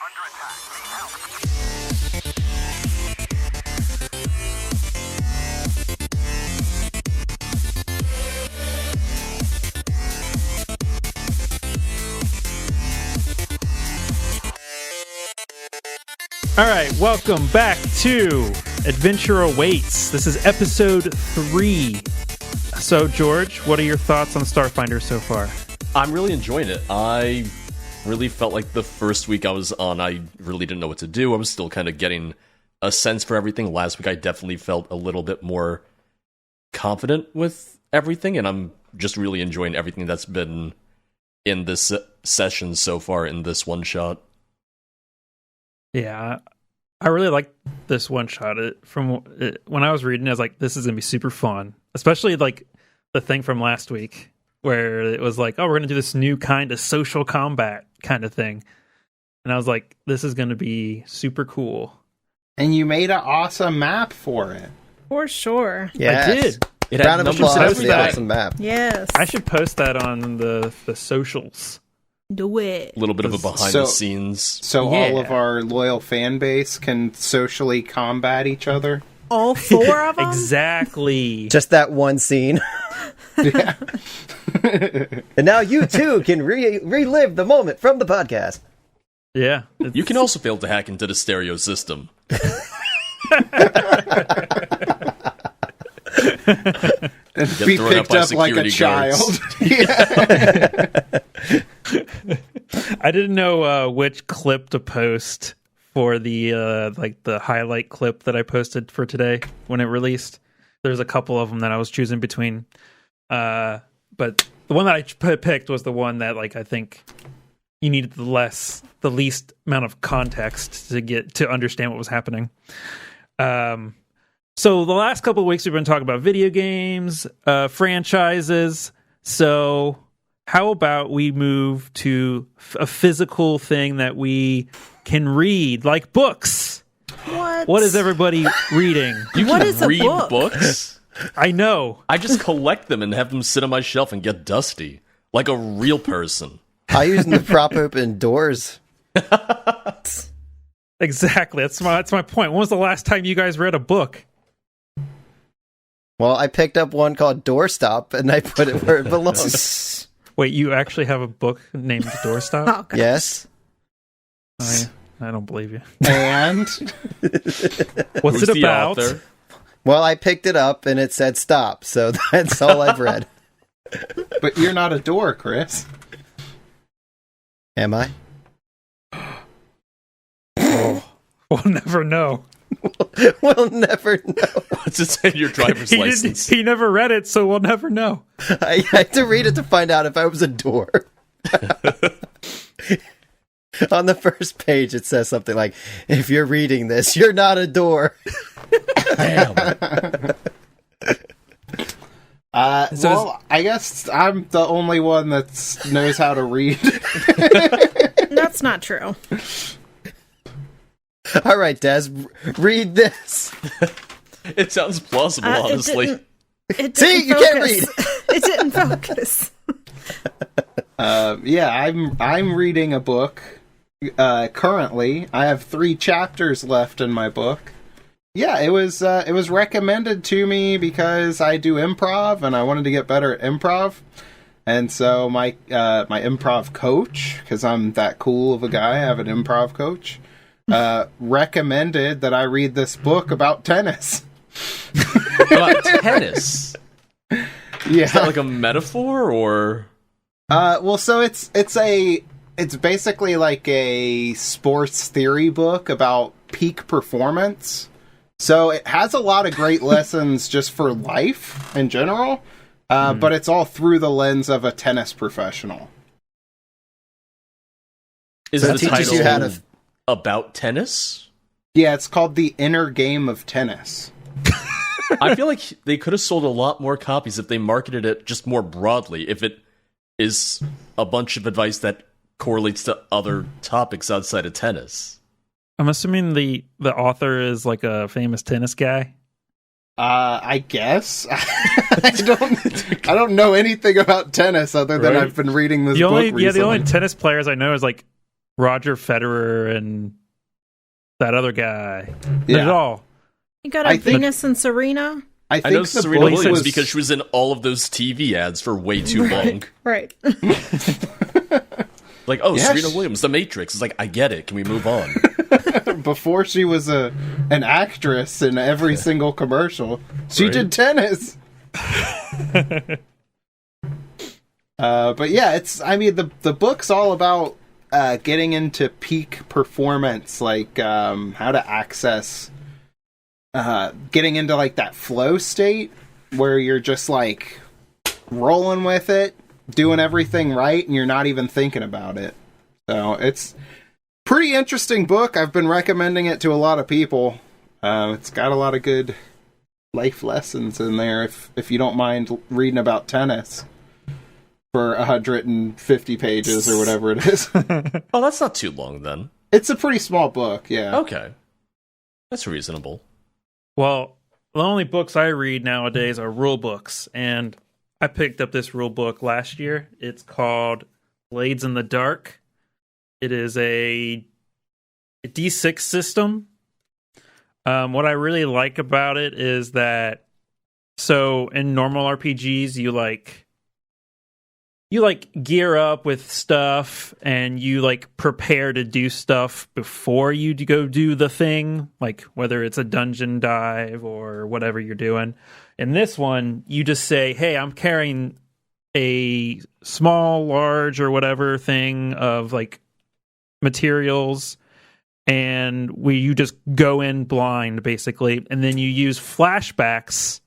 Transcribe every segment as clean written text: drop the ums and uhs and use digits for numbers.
All right, welcome back to Adventure Awaits. This is episode 3. So, George, what are your thoughts on Starfinder so far? I'm really enjoying it. I really felt like the first week I was on, I really didn't know what to do. I was still kind of getting a sense for everything. Last week I definitely felt a little bit more confident with everything, and I'm just really enjoying everything that's been in this session so far in this one-shot. Yeah, I really like this one-shot. When I was reading it, I was like, this is going to be super fun. Especially like the thing from last week, where it was like, oh, we're going to do this new kind of social combat kind of thing. And I was like, this is going to be super cool. And you made an awesome map for it. For sure. Yes. I did. It Round of applause for the that. awesome map. Yes. I should post that on the socials. Do it. A little bit of a behind-the-scenes. So Yeah. all of our loyal fan base can socially combat each other? All 4 of them? Exactly. Just that one scene. Yeah. And now you too can relive the moment from the podcast. Yeah. You can also fail to hack into the stereo system. And Get be thrown out picked by up like a security child. guards. Yeah. I didn't know which clip to post for the the highlight clip that I posted for today when it released. There's a couple of them that I was choosing between, but the one that I picked was the one that I think you needed the least amount of context to understand what was happening. So the last couple of weeks we've been talking about video games, franchises. So how about we move to a physical thing that we can read, like books? What is everybody reading? You What can is a read book? books? I know. I just collect them and have them sit on my shelf and get dusty. Like a real person. I use them to prop open doors. Exactly. That's my point. When was the last time you guys read a book? Well, I picked up one called Doorstop, and I put it where it belongs. Wait, you actually have a book named Doorstop? Oh, God. Yes. Oh, yeah. I don't believe you. And What's Who's it the about? author? Well, I picked it up, and it said stop, so that's all I've read. but you're not a door, Chris. Am I? We'll never know. We'll never know. What's it say in your driver's license? He never read it, so we'll never know. I had to read it to find out if I was a door. On the first page, it says something like, if you're reading this, you're not a door. Damn. Well, I guess I'm the only one that knows how to read. That's not true. All right, Des, read this. It sounds plausible, honestly. It didn't See, you focus. can't read. It didn't focus. Yeah, I'm reading a book currently. I have 3 chapters left in my book. Yeah, it was recommended to me because I do improv and I wanted to get better at improv. And so my improv coach, because I'm that cool of a guy, I have an improv coach, recommended that I read this book about tennis. About tennis? Yeah. Is that like a metaphor, or? Well, so it's basically like a sports theory book about peak performance. So it has a lot of great lessons just for life in general, but it's all through the lens of a tennis professional. Is So it the teaches title you how to... about tennis? Yeah, it's called The Inner Game of Tennis. I feel like they could have sold a lot more copies if they marketed it just more broadly. If it is a bunch of advice that correlates to other topics outside of tennis. I'm assuming the author is like a famous tennis guy. I guess. I don't know anything about tennis other than Right. I've been reading this The book only recently. the only tennis players I know is like Roger Federer and that other guy. Yeah. There's all. You got I a think- Venus and Serena. I I think know the Serena book Williams was because she was in all of those TV ads for way too long. Right. Like, oh, Yeah, Serena she- Williams, The Matrix. It's like, I get it. Can we move on? before she was an actress in every single commercial. She Right. did tennis. But yeah, the book's all about getting into peak performance, like how to access getting into like that flow state where you're just like rolling with it, doing everything right, and you're not even thinking about it. So it's pretty interesting book. I've been recommending it to a lot of people. It's got a lot of good life lessons in there if you don't mind reading about tennis for 150 pages or whatever it is. Oh, that's not too long then. It's a pretty small book, yeah. Okay. That's reasonable. Well, the only books I read nowadays are rule books, and I picked up this rule book last year. It's called Blades in the Dark. It is a D6 system. What I really like about it is that, so in normal RPGs, you gear up with stuff and you like prepare to do stuff before you go do the thing, like whether it's a dungeon dive or whatever you're doing. In this one, you just say, hey, I'm carrying a small, large, or whatever thing of like materials, and you just go in blind basically, and then you use flashbacks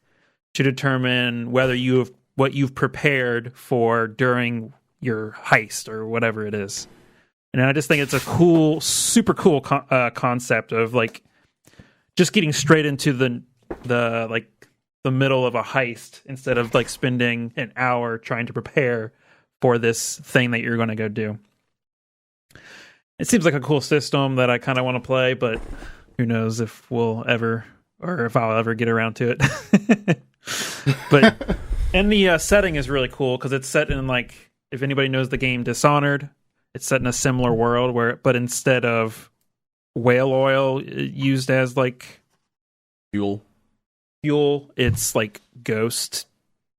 to determine whether what you've prepared for during your heist or whatever it is. And I just think it's a super cool concept of like just getting straight into the middle of a heist instead of like spending an hour trying to prepare for this thing that you're going to go do. It seems like a cool system that I kind of want to play, but who knows if I'll ever get around to it. But and the setting is really cool because it's set in like, if anybody knows the game Dishonored, it's set in a similar world but instead of whale oil used as like Fuel. it's like ghost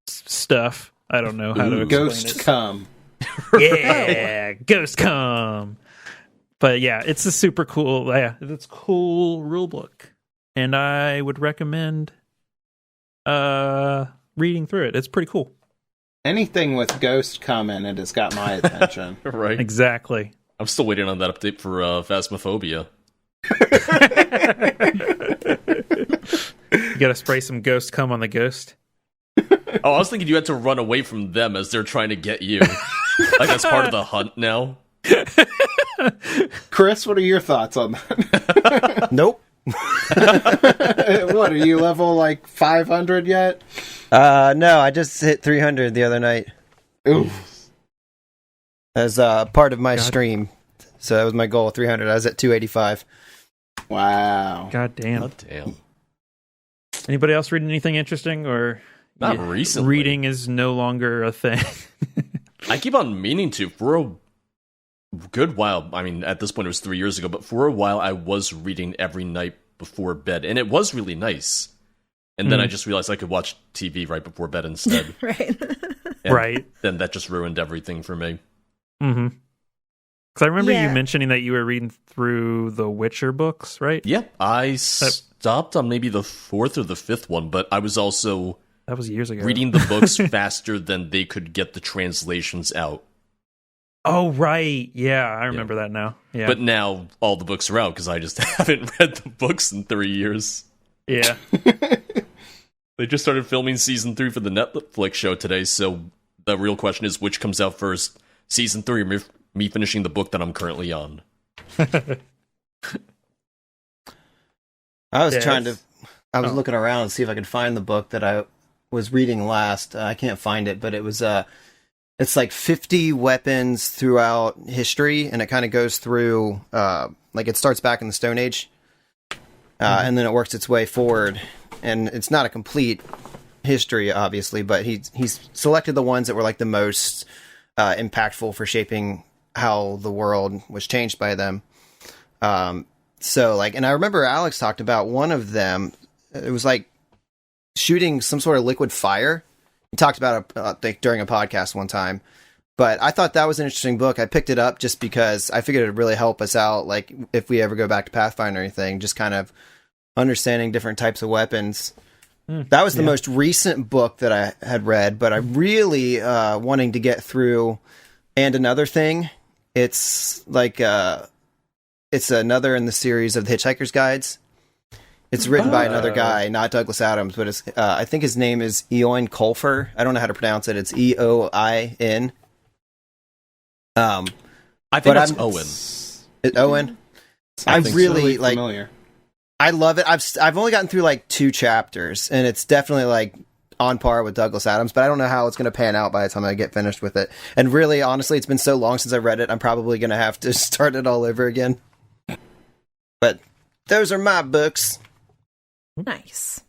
stuff. I don't know how to explain Ghost it. come. Yeah, ghost come. But yeah, it's a super cool. Yeah, it's a cool rule book, and I would recommend reading through it. It's pretty cool. Anything with ghost come in it has got my attention. Right. Exactly. I'm still waiting on that update for Phasmophobia. You gotta spray some ghost cum on the ghost. Oh, I was thinking you had to run away from them as they're trying to get you. Like that's part of the hunt now. Chris, what are your thoughts on that? Nope. What, are you level like 500 yet? No, I just hit 300 the other night Oof. as part of my stream. So that was my goal, 300. I was at 285. Wow. God damn. God damn. Anybody else reading anything interesting, or Not recently. reading is no longer a thing? I keep on meaning to for a good while. I mean, at this point it was 3 years ago, but for a while I was reading every night before bed, and it was really nice. And then I just realized I could watch TV right before bed instead. Right. And Right. Then that just ruined everything for me. Mm-hmm. Because I remember you Yeah. mentioning that you were reading through the Witcher books, right? Yeah, I stopped on maybe the 4th or the 5th one, but I was also That was years ago. reading the books faster than they could get the translations out. Oh, right. Yeah, I remember that now. Yeah. But now all the books are out because I just haven't read the books in 3 years. yeah. They just started filming season 3 for the Netflix show today, so the real question is which comes out first, season 3 or me finishing the book that I'm currently on? I was Yeah, trying to. it's- I was looking around to see if I could find the book that I was reading last. I can't find it, but it was it's like 50 weapons throughout history, and it kind of goes through like it starts back in the Stone Age, and then it works its way forward. And it's not a complete history, obviously, but he's selected the ones that were like the most impactful for shaping how the world was changed by them. So like, and I remember Alex talked about one of them. It was like shooting some sort of liquid fire. He talked about it during a podcast one time. But I thought that was an interesting book. I picked it up just because I figured it would really help us out, like if we ever go back to Pathfinder or anything, just kind of understanding different types of weapons. That was the most recent book that I had read, but I'm really wanting to get through And Another Thing. It's like it's another in the series of the Hitchhiker's Guides. It's written by another guy, not Douglas Adams, but it's, I think his name is Eoin Colfer. I don't know how to pronounce it. It's Eoin. I think that's Owen. Owen. I really like. Familiar. I love it. I've only gotten through like 2 chapters, and it's definitely like on par with Douglas Adams. But I don't know how it's going to pan out by the time I get finished with it. And really, honestly, it's been so long since I read it. I'm probably going to have to start it all over again. But those are my books. Nice.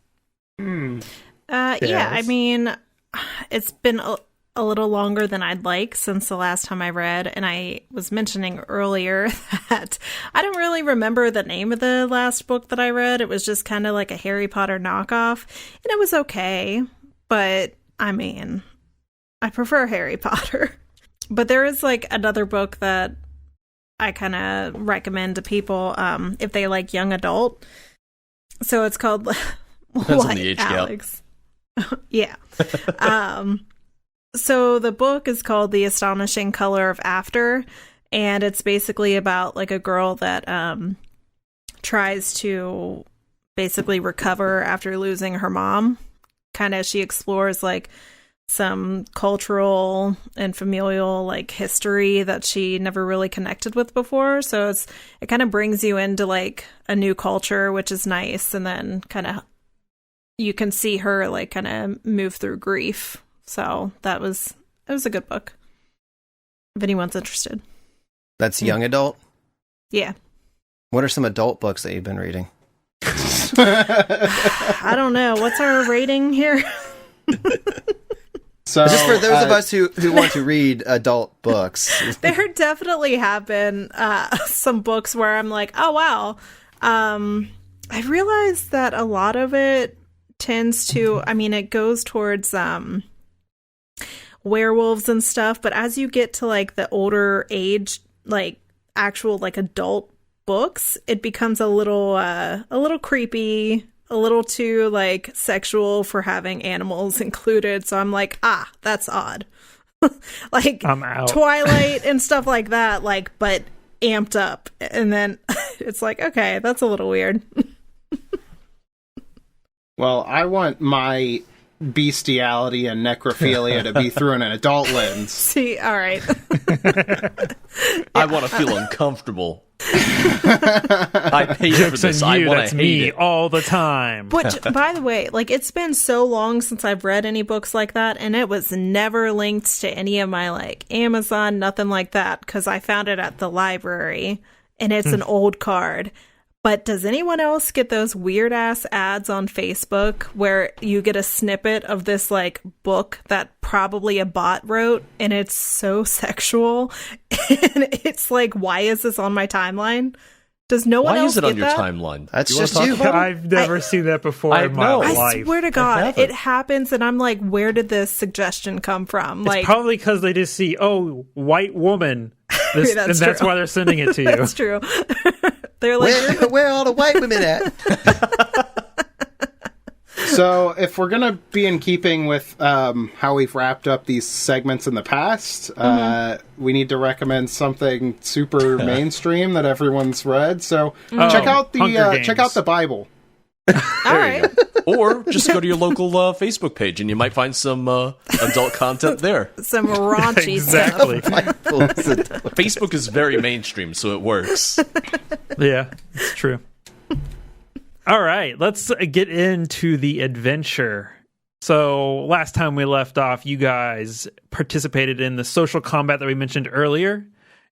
Hmm. Yeah, I mean, it's been a little longer than I'd like since the last time I read, and I was mentioning earlier that I don't really remember the name of the last book that I read. It was just kind of like a Harry Potter knockoff, and it was okay, but I mean, I prefer Harry Potter. But there is like another book that I kind of recommend to people if they like young adult. So it's called Depends on the age gap. Alex? Yeah. So the book is called The Astonishing Color of After, and it's basically about like a girl that tries to basically recover after losing her mom. Kind of, she explores like some cultural and familial like history that she never really connected with before. So it kind of brings you into like a new culture, which is nice, and then kind of you can see her like kind of move through grief. So it was a good book. If anyone's interested. That's young adult? Yeah. What are some adult books that you've been reading? I don't know. What's our rating here? So just for those of us who want to read adult books. There definitely have been some books where I'm like, oh, wow. I realized that a lot of it tends to, I mean, it goes towards werewolves and stuff, but as you get to like the older age, like actual like adult books, it becomes a little creepy, a little too like sexual for having animals included. So I'm like, that's odd. Like I'm out. Twilight and stuff like that, like, but amped up. And then it's like, okay, that's a little weird. Well, I want my bestiality and necrophilia to be through in an adult lens. See, all right. I want to feel uncomfortable. I paid for this. I want that's to me hate it. all the time. But by the way, like it's been so long since I've read any books like that, and it was never linked to any of my like Amazon, nothing like that, because I found it at the library, and it's an old card. But does anyone else get those weird ass ads on Facebook where you get a snippet of this like book that probably a bot wrote, and it's so sexual, and it's like, why is this on my timeline? Does no one Why else is it on get your that? timeline? That's wanna just talk you. about it? I've never seen that before I in my know. life. I swear to God, haven't. it happens, and I'm like, where did this suggestion come from? It's Like, probably because they just see, white woman. That's and that's true. why they're sending it to you. that's true. They're like, Where are all the white women at? So, if we're going to be in keeping with how we've wrapped up these segments in the past, we need to recommend something super mainstream that everyone's read. So, check out Hunger check Games. out the Bible. all There you right. go. Or just go to your local Facebook page and you might find some adult content there. Some raunchy stuff. Exactly. Facebook is very mainstream, so it works. Yeah, it's true. All right, let's get into the adventure. So last time we left off, you guys participated in the social combat that we mentioned earlier,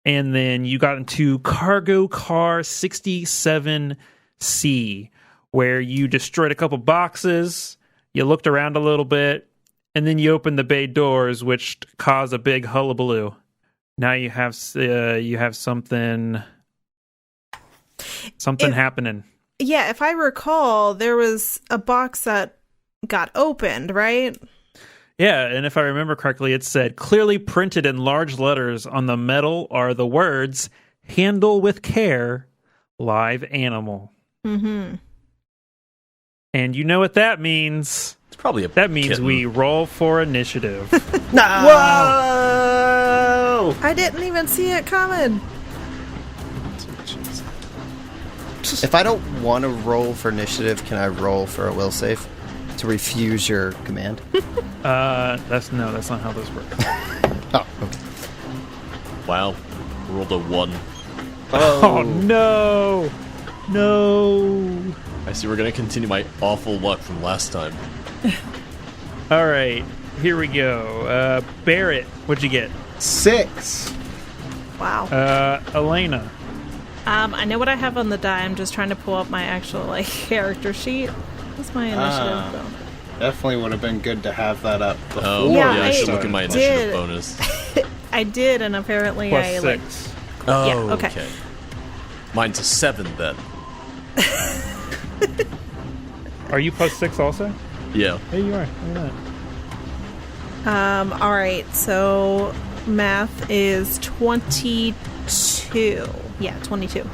and then you got into Cargo Car 67C, where you destroyed a couple boxes, you looked around a little bit, and then you opened the bay doors, which caused a big hullabaloo. Now you have something happening. Yeah, if I recall, there was a box that got opened, right? Yeah, and if I remember correctly, it said, clearly printed in large letters on the metal are the words, handle with care, live animal. Mm-hmm. And you know what that means? It's probably That means kitten. we roll for initiative. No! Whoa! I didn't even see it coming. If I don't want to roll for initiative, can I roll for a will save to refuse your command? That's not how this works. Oh, okay. Wow. Rolled a 1. Oh no! No! I see we're going to continue my awful luck from last time. All right, here we go. Barrett, what'd you get? 6. Wow. Elena. I know what I have on the die. I'm just trying to pull up my actual character sheet. What's my initiative though? Definitely would have been good to have that up before. Oh, Yeah, yeah, I should I look at my did. initiative bonus. I did, and apparently Plus I 6. Oh, Yeah, okay. Mine's a 7 then. Are you plus 6 also? Yeah. Hey, you are. Look at that. All right, so math is 22. Yeah, 22.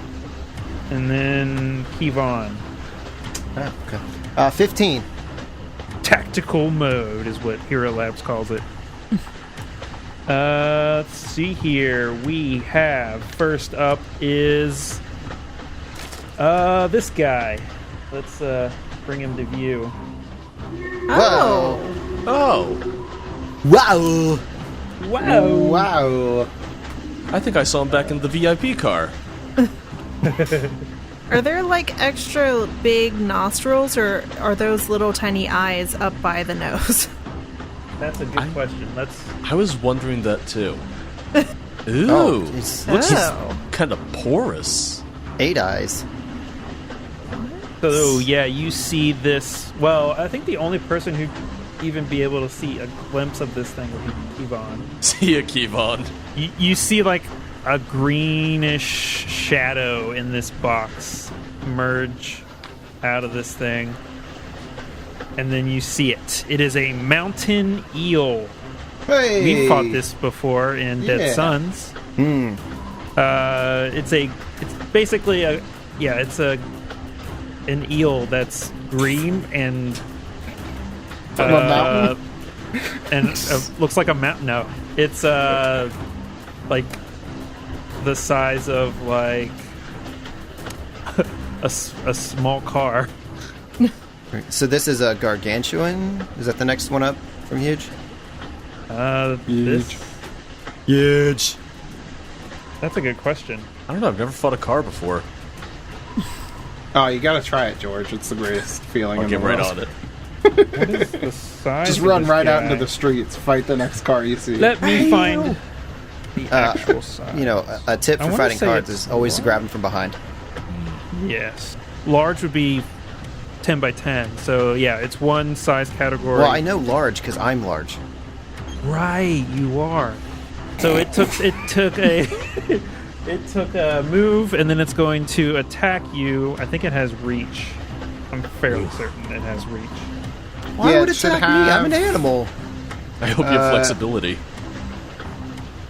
And then Kevon. Oh, okay. 15. Tactical mode is what Hero Labs calls it. Let's see here. We have first up is this guy. Let's bring him to view. Oh. Oh, Wow! Wow! Wow. I think I saw him back in the VIP car. Are there extra big nostrils, or are those little tiny eyes up by the nose? That's a good question. I was wondering that too. Ooh, Oh, it's looks Oh. kind of porous. 8 eyes. So yeah, you see this. Well, I think the only person who'd even be able to see a glimpse of this thing would be Kevon. See ya, Kevon. You see a greenish shadow in this box emerge out of this thing, and then you see it. It is a mountain eel. Hey. We fought this before in Dead Yeah. Suns. Hmm. It's basically an eel that's green and From a mountain? and looks like a mountain. No, it's like the size of a small car. So this is a gargantuan? Is that the next one up from huge? This, Huge. that's a good question. I don't know. I've never fought a car before. Oh, you gotta try it, George. It's the greatest feeling I'll in get the right world. on it. What is the size? Just of run this right out guy? into the streets, fight the next car you see. Let me find the actual size. A tip I for wanna fighting say cards it's is always to large. grab them from behind. Yes, large would be 10 by 10. So yeah, it's one size category. Well, I know large because I'm large. Right, you are. So it took a it took a move, and then it's going to attack you. I think it has reach. I'm fairly certain it has reach. Why Yeah, would it it should attack me? I'm an have- animal. I hope you have flexibility.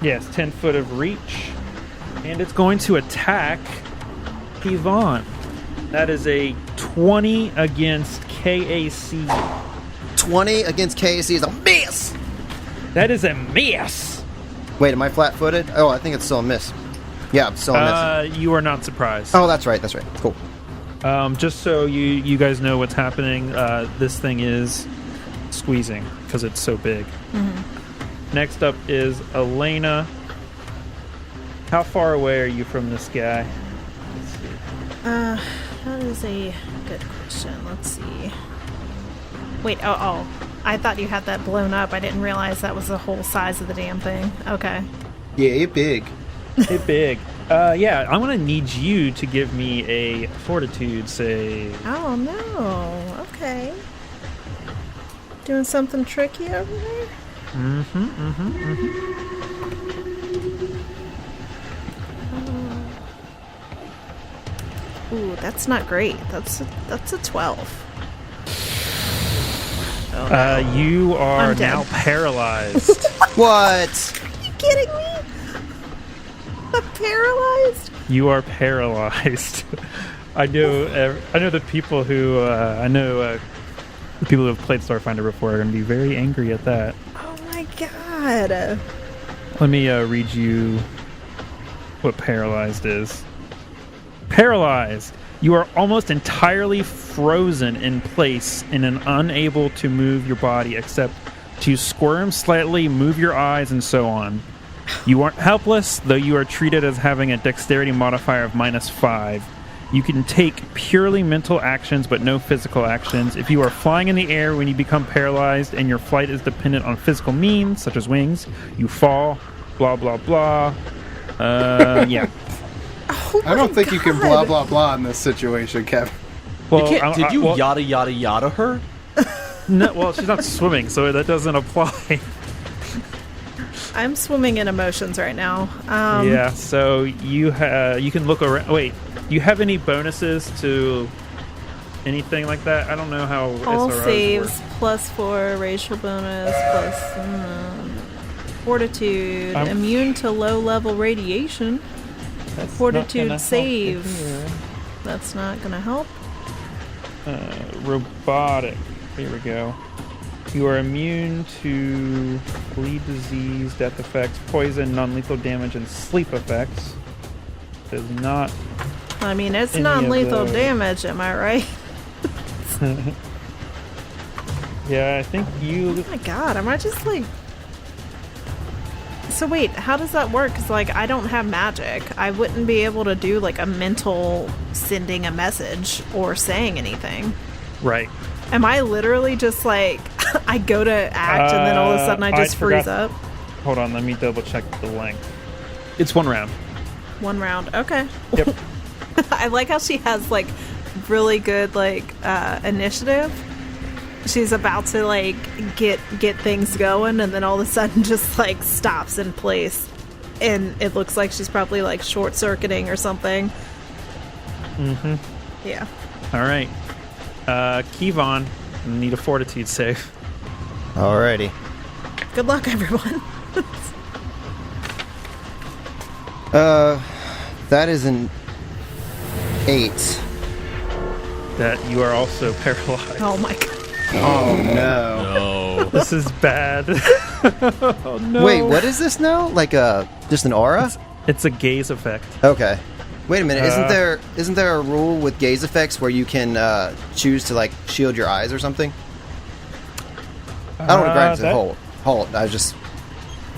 Yes, 10 foot of reach, and it's going to attack Yvonne. That is a 20 against KAC. 20 against KAC is a miss! That is a miss. Wait, am I flat-footed? Oh, I think it's still a miss. Yeah, it's still a miss. You are not surprised. Oh, that's right. Cool. Just so you guys know what's happening, this thing is squeezing because it's so big. Mm-hmm. Next up is Elena. How far away are you from this guy? Let's see. That is a good question. Let's see. Wait, oh. I thought you had that blown up. I didn't realize that was the whole size of the damn thing. Okay. Yeah, you're big. Hey, big. Yeah, I'm gonna need you to give me a fortitude save. Oh, no. Okay. Doing something tricky over there? Ooh, that's not great. That's a 12. Oh, no. You are I'm dead. now paralyzed. What? Are you kidding me? I'm paralyzed? You are paralyzed. I know the people who the people who have played Starfinder before are going to be very angry at that. Oh my god. Let me read you what paralyzed is. Paralyzed. You are almost entirely frozen in place and unable to move your body except to squirm slightly, move your eyes, and so on. You aren't helpless, though you are treated as having a dexterity modifier of -5. You can take purely mental actions, but no physical actions. If you are flying in the air when you become paralyzed and your flight is dependent on physical means, such as wings, you fall, blah, blah, blah. Yeah. Oh I don't think you can God. blah blah blah in this situation, Kevin. Well, Did you well, yada yada yada her? no, well, she's not swimming, so that doesn't apply. I'm swimming in emotions right now. Yeah, so you can look around. Wait, do you have any bonuses to anything like that? I don't know how All SROs saves work. +4 racial bonus plus fortitude, I'm- immune to low level radiation. That's not Fortitude gonna help save. here. That's not gonna help. Robotic. Here we go. You are immune to bleed disease, death effects, poison, non-lethal damage, and sleep effects. Does not. I mean, it's Any of non-lethal those. damage, am I right? Yeah, I think you. Oh my god, am I just like... So wait, how does that work? Because, like, I don't have magic. I wouldn't be able to do, like, a mental sending a message or saying anything. Right. Am I literally just, like, I go to act and then all of a sudden I just freeze forgot- up? Hold on, let me double check the length. It's 1 round. 1 round. Okay. Yep. I like how she has, like, really good, like, initiative. She's about to, like, get things going, and then all of a sudden just, like, stops in place. And it looks like she's probably, like, short-circuiting or something. Mm-hmm. Yeah. All right. Kevon, need a fortitude save. Alrighty. Good luck, everyone. That is an 8. That you are also paralyzed. Oh, my God. Oh no. No. This is bad. Oh no. Wait, what is this now? Like just an aura? It's a gaze effect. Okay. Wait a minute. Uh, Isn't there a rule with gaze effects where you can choose to like shield your eyes or something? I don't want to grind to the halt. I was just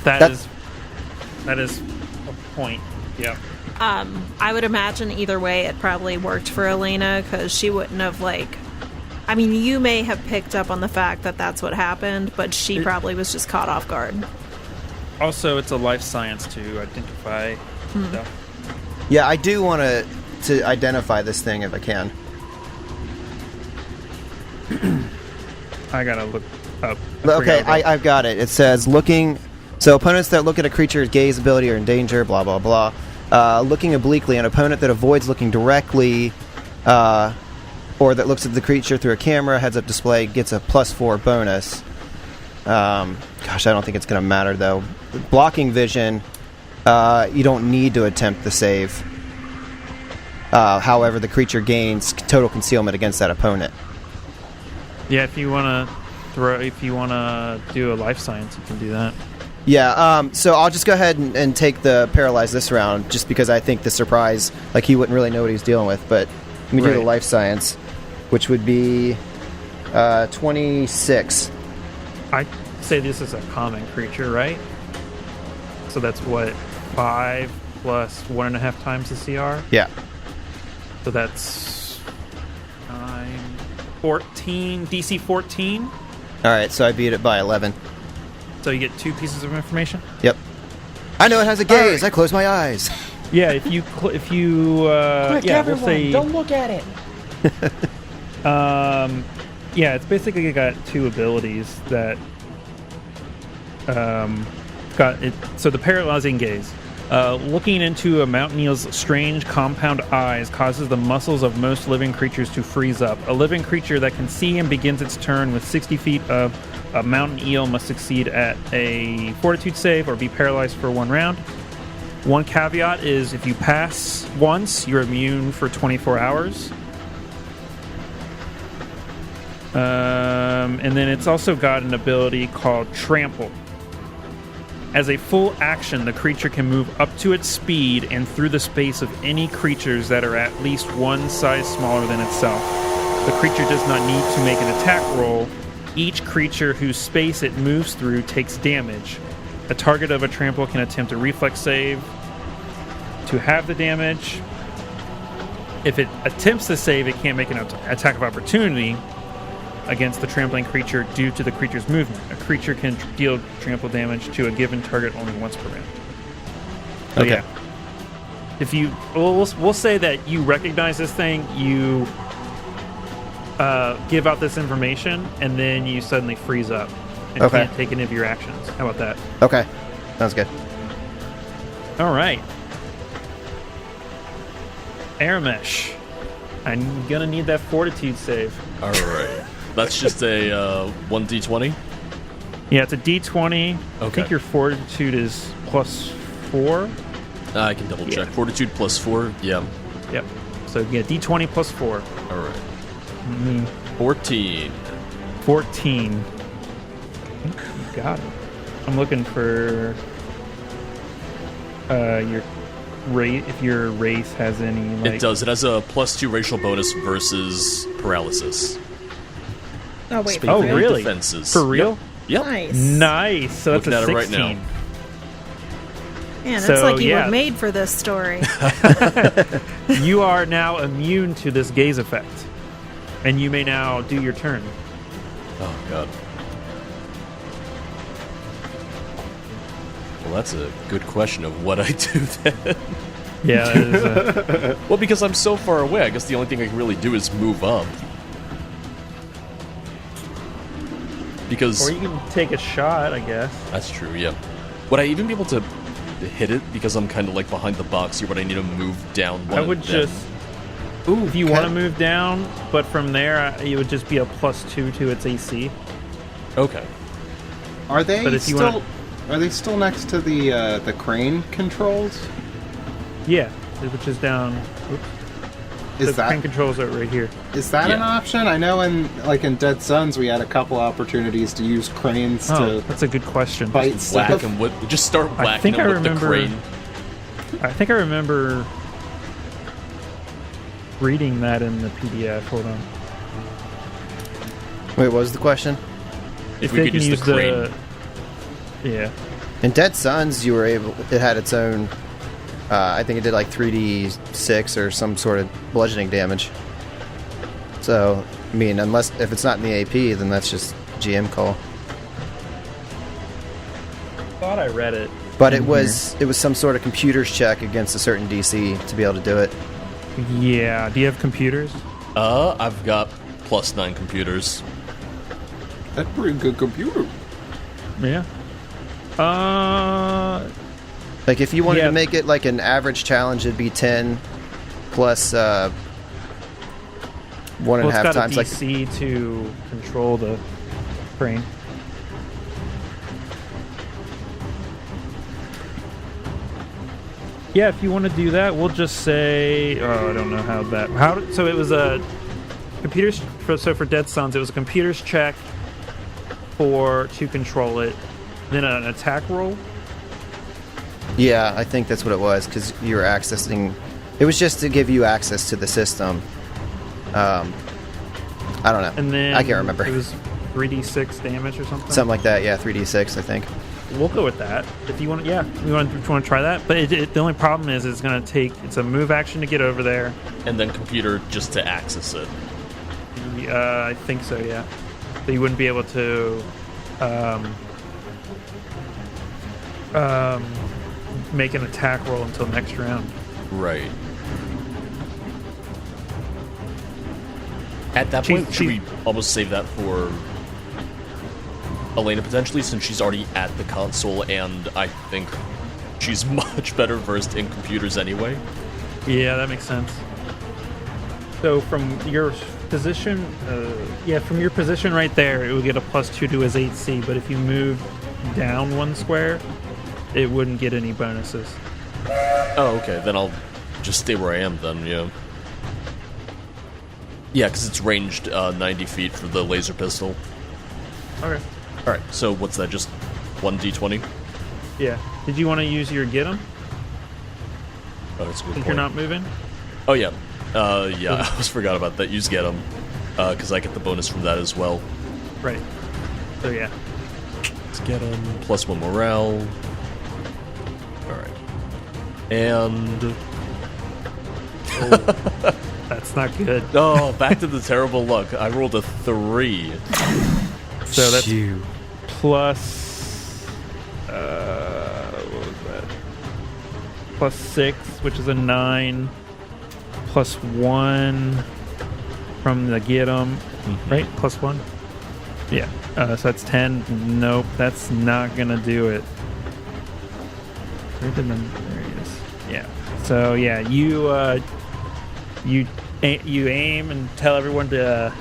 That is a point. Yeah. I would imagine either way it probably worked for Elena, because she wouldn't have, like... I mean, you may have picked up on the fact that that's what happened, but she probably was just caught off guard. Also, it's a life science to identify stuff. yeah. I do want to identify this thing if I can. I gotta look up. Okay, I've got it. It says looking. So opponents that look at a creature's gaze ability are in danger. Blah blah blah. Looking obliquely, an opponent that avoids looking directly, or that looks at the creature through a camera, heads-up display, gets a +4 bonus. Gosh, I don't think it's going to matter though. Blocking vision, you don't need to attempt the save. However, the creature gains total concealment against that opponent. Yeah, if you wanna do a life science, you can do that. Yeah, so I'll just go ahead and take the paralyze this round, just because I think the surprise, like he wouldn't really know what he was dealing with. But let me do the Right. life science, which would be 26. I say this is a common creature, right? So that's what 5 plus 1.5 times the CR. Yeah. So that's 9, 14, DC 14. All right, so I beat it by 11. So you get 2 pieces of information. Yep. I know it has a gaze. right. I close my eyes. Yeah, if you Quick, yeah, everyone, we'll say don't look at it. yeah, it's basically got 2 abilities that got it. So the paralyzing gaze. Looking into a mountain eel's strange compound eyes causes the muscles of most living creatures to freeze up. A living creature that can see and begins its turn with 60 feet of a mountain eel must succeed at a fortitude save or be paralyzed for 1 round. One caveat is if you pass once, you're immune for 24 hours. And then it's also got an ability called Trample. As a full action, the creature can move up to its speed and through the space of any creatures that are at least one size smaller than itself. The creature does not need to make an attack roll. Each creature whose space it moves through takes damage. A target of a trample can attempt a reflex save to have the damage. If it attempts to save, it can't make an attack of opportunity against the trampling creature due to the creature's movement. A creature can deal trample damage to a given target only once per round. So, Okay. yeah. If you, we'll say that you recognize this thing, you give out this information, and then you suddenly freeze up and Okay. can't take any of your actions. How about that? Okay. Sounds good. All right. Aramesh, I'm gonna need that fortitude save. All right. That's just a 1d20? Yeah, it's a D20. I Okay. think your fortitude is +4. I can double check. Yeah. Fortitude plus 4? Yeah. Yep. So yeah, D20 +4. All right. 14. 14. I think you got it. I'm looking for your race. If your race has any, like, It does. It has a +2 racial bonus versus paralysis. Oh wait, Oh, Melee really? Defenses. For real? Yep. Nice. Nice. So that's Looking a at it 16. right now. Man, that's So, like you yeah. were made for this story. You are now immune to this gaze effect, and you may now do your turn. Oh, God. Well, that's a good question of what I do then. Yeah. That is, Well, because I'm so far away, I guess the only thing I can really do is move up. Because... or you can take a shot, I guess. That's true, yeah. Would I even be able to hit it because I'm kind of like behind the box here, but I need to move down one I would of them? just... Ooh, if you okay. want to move down, but from there, it would just be a +2 to its AC. Okay. Are they But if you still? wanna- Are they still next to the crane controls? Yeah, which is down... Oops. Is The crane that controls are right here. is that an Yeah. option? I know in Dead Suns we had a couple opportunities to use cranes Oh, to that's a good question. fight Whack stuff. him with... Just start I whacking think him I with remember- the crane. I think I remember reading that in the PDF. Hold on. Wait, what was the question? If we could use the crane. Yeah. In Dead Suns, you were able. It had its own. I think it did like 3d6 or some sort of bludgeoning damage. So, I mean, unless if it's not in the AP, then that's just GM call. Thought I read it. But in it was some sort of computer's check against a certain DC to be able to do it. here. Yeah. Do you have computers? I've got +9 computers. That's a pretty good computer. Yeah. Like if you wanted Yeah. to make it like an average challenge, it'd be 10 plus 1.5 Well, it's got times a like. DC to control the crane. Yeah, if you want to do that, we'll just say. Oh, I don't know how that. So it was a computers. So for Dead Suns, it was a computer's check to control it, then an attack roll. Yeah, I think that's what it was because you were accessing. It was just to give you access to the system. I don't know. And then I can't remember. It was 3d6 damage or something. Something like that. Yeah, 3d6, I think. We'll go with that if you want. Yeah, you want to try that. But the only problem is it's going to take. It's a move action to get over there. And then computer just to access it. I think so. Yeah. So you wouldn't be able to make an attack roll until next round. Right. At that point, should we almost save that for Elena potentially, since she's already at the console, and I think she's much better versed in computers anyway. Yeah, that makes sense. So from your position, from your position right there, it would get a +2 to his AC. But if you move down 1 square, it wouldn't get any bonuses. Oh, okay. Then I'll just stay where I am then. Yeah. Yeah, because it's ranged 90 feet for the laser pistol. Okay. All right. So what's that? Just 1d20? Yeah. Did you want to use your get 'em? Oh, that's a good Since point. you're not moving? Oh, yeah. Yeah, I almost forgot about that. Use get 'em. Because I get the bonus from that as well. Right. So yeah. Let's get 'em. +1 morale. Alright. And... That's not good. Oh, back to the terrible luck. I rolled a 3. So that's Phew. plus... what was that? +6, which is a 9. +1 from the get 'em. Right? +1? Yeah. So that's 10. Nope, that's not gonna do it. Where did the... There he is. Yeah. So yeah, you aim and tell everyone to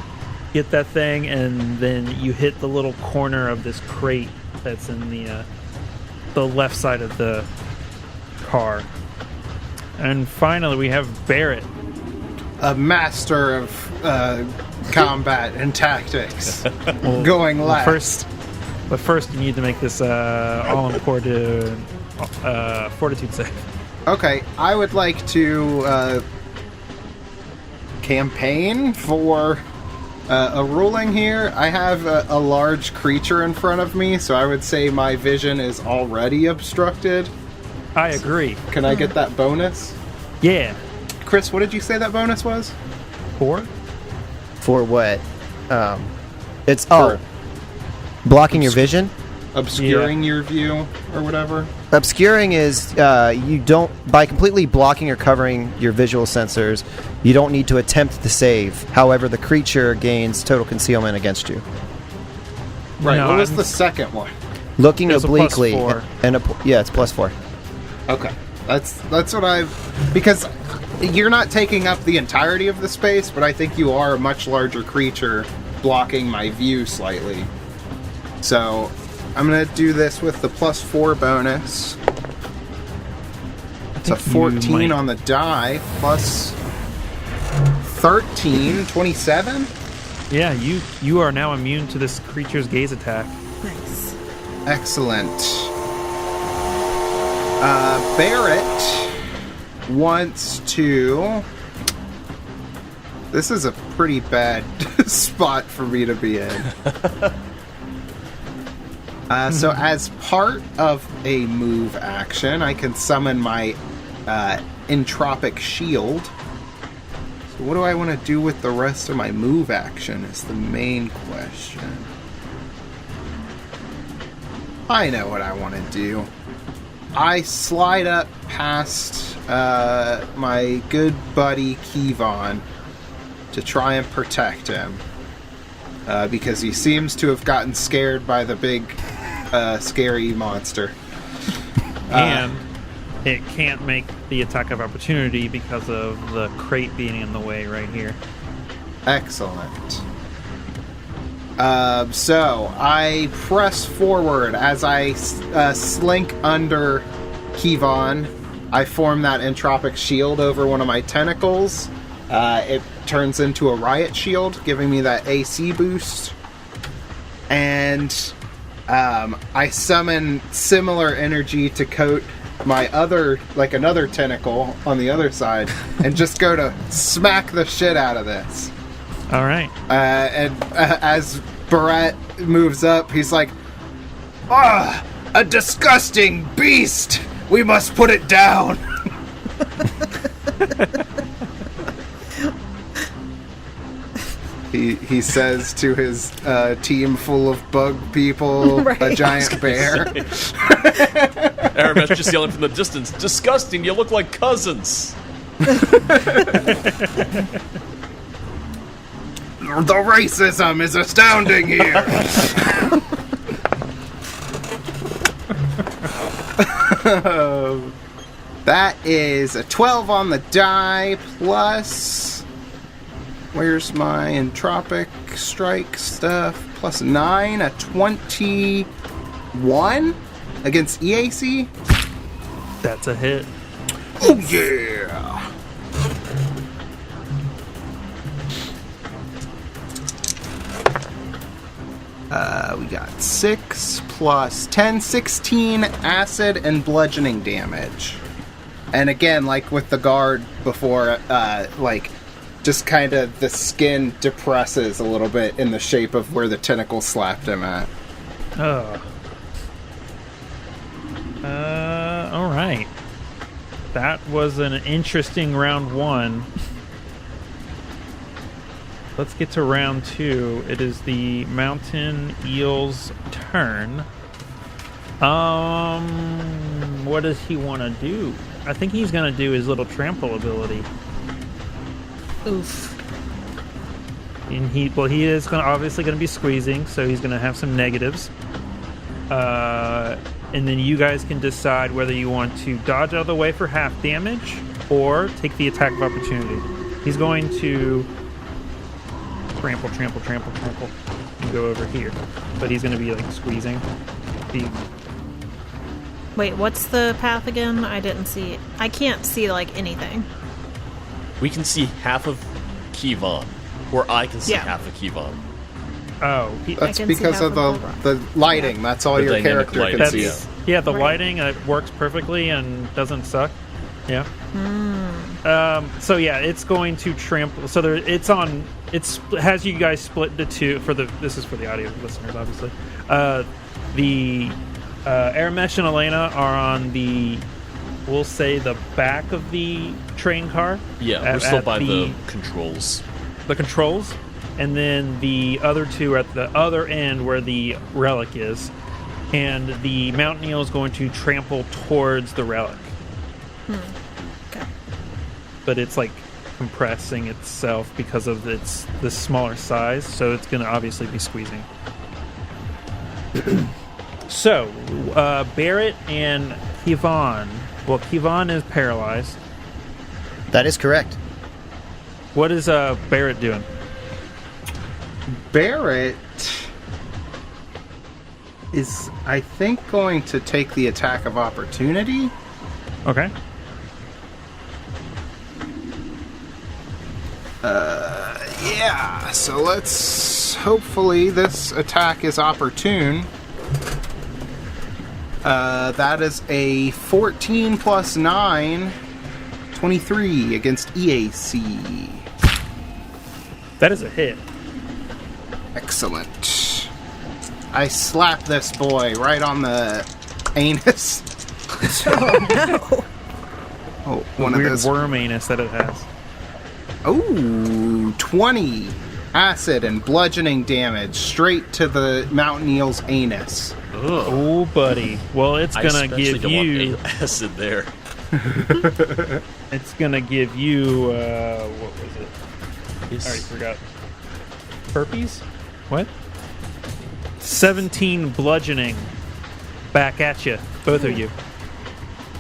get that thing, and then you hit the little corner of this crate that's in the left side of the car. And finally, we have Barrett. A master of combat and tactics. Going last. But first, you need to make this all-important fortitude save. Okay, I would like to campaign for a ruling here. I have a large creature in front of me, so I would say my vision is already obstructed. I agree. Can I get that bonus? Yeah. Chris, what did you say that bonus was? 4? For what? It's blocking your vision. Obscuring your view or whatever. Obscuring is you don't, by completely blocking or covering your visual sensors, you don't need to attempt the save. However, the creature gains total concealment against you. Right. No, what was I'm- the second one? Looking It's a obliquely, +4. yeah, it's +4. Okay. That's what because you're not taking up the entirety of the space, but I think you are a much larger creature blocking my view slightly. So I'm going to do this with the +4 bonus. It's a 14 on the die, plus 13, 27? Yeah, you are now immune to this creature's gaze attack. Nice. Excellent. Barrett wants to... This is a pretty bad spot for me to be in. So as part of a move action, I can summon my entropic shield. So what do I want to do with the rest of my move action is the main question. I know what I want to do. I slide up past my good buddy Kevon to try and protect him. Because he seems to have gotten scared by the big, scary monster. And it can't make the attack of opportunity because of the crate being in the way right here. Excellent. So I press forward as I slink under Kevon. I form that entropic shield over one of my tentacles. It turns into a riot shield, giving me that AC boost. And I summon similar energy to coat my another tentacle on the other side, and just go to smack the shit out of this. All right. And as Barrett moves up, he's like, "Ah, a disgusting beast! We must put it down!" He says to his team full of bug people, Right. a giant bear. Aramesh just yelling from the distance, "Disgusting, you look like cousins!" The racism is astounding here. That is a 12 on the die, plus... Where's my entropic strike stuff? Plus 9, a 21 against EAC? That's a hit. Oh, yeah! We got 6 plus 10, 16 acid and bludgeoning damage. And again, like with the guard before, just kind of the skin depresses a little bit in the shape of where the tentacle slapped him at. Oh. Alright. That was an interesting round 1. Let's get to round 2. It is the mountain eel's turn. What does he want to do? I think he's going to do his little trample ability. Oof. And he is obviously going to be squeezing, so he's going to have some negatives. And then you guys can decide whether you want to dodge out of the way for half damage or take the attack of opportunity. He's going to trample, and go over here. But he's going to be like squeezing. Wait, what's the path again? I didn't see it. I can't see like anything. We can see half of Kevon, or I can see half of Kevon. Oh, that's because of the lighting. Yeah. That's all the your character lighting. can see. Yeah, the lighting works perfectly and doesn't suck. Yeah. So yeah, it's going to trample. So it has you guys split into two. This is for the audio listeners, obviously. The Aramesh and Elena are on we'll say the back of the train car. Yeah, we're still by the controls. The controls, and then the other two are at the other end where the relic is, and the mountain eel is going to trample towards the relic. Okay. But it's like compressing itself because of the smaller size, so it's going to obviously be squeezing. So, Barrett and Kevon. Well, Kevon is paralyzed. That is correct. What is Barrett doing? Barrett is, I think, going to take the attack of opportunity. Okay. Yeah, so hopefully this attack is opportune. That is a 14 plus 9, 23 against EAC. That is a hit. Excellent. I slap this boy right on the anus. Oh no! Oh, one of those worm anus that it has. Oh, 20 acid and bludgeoning damage straight to the mountain eel's anus. Ugh. Oh, buddy. Well, it's gonna give you acid there. It's gonna give you what was it? I already forgot. Herpes? What? 17 bludgeoning. Back at you, both of you.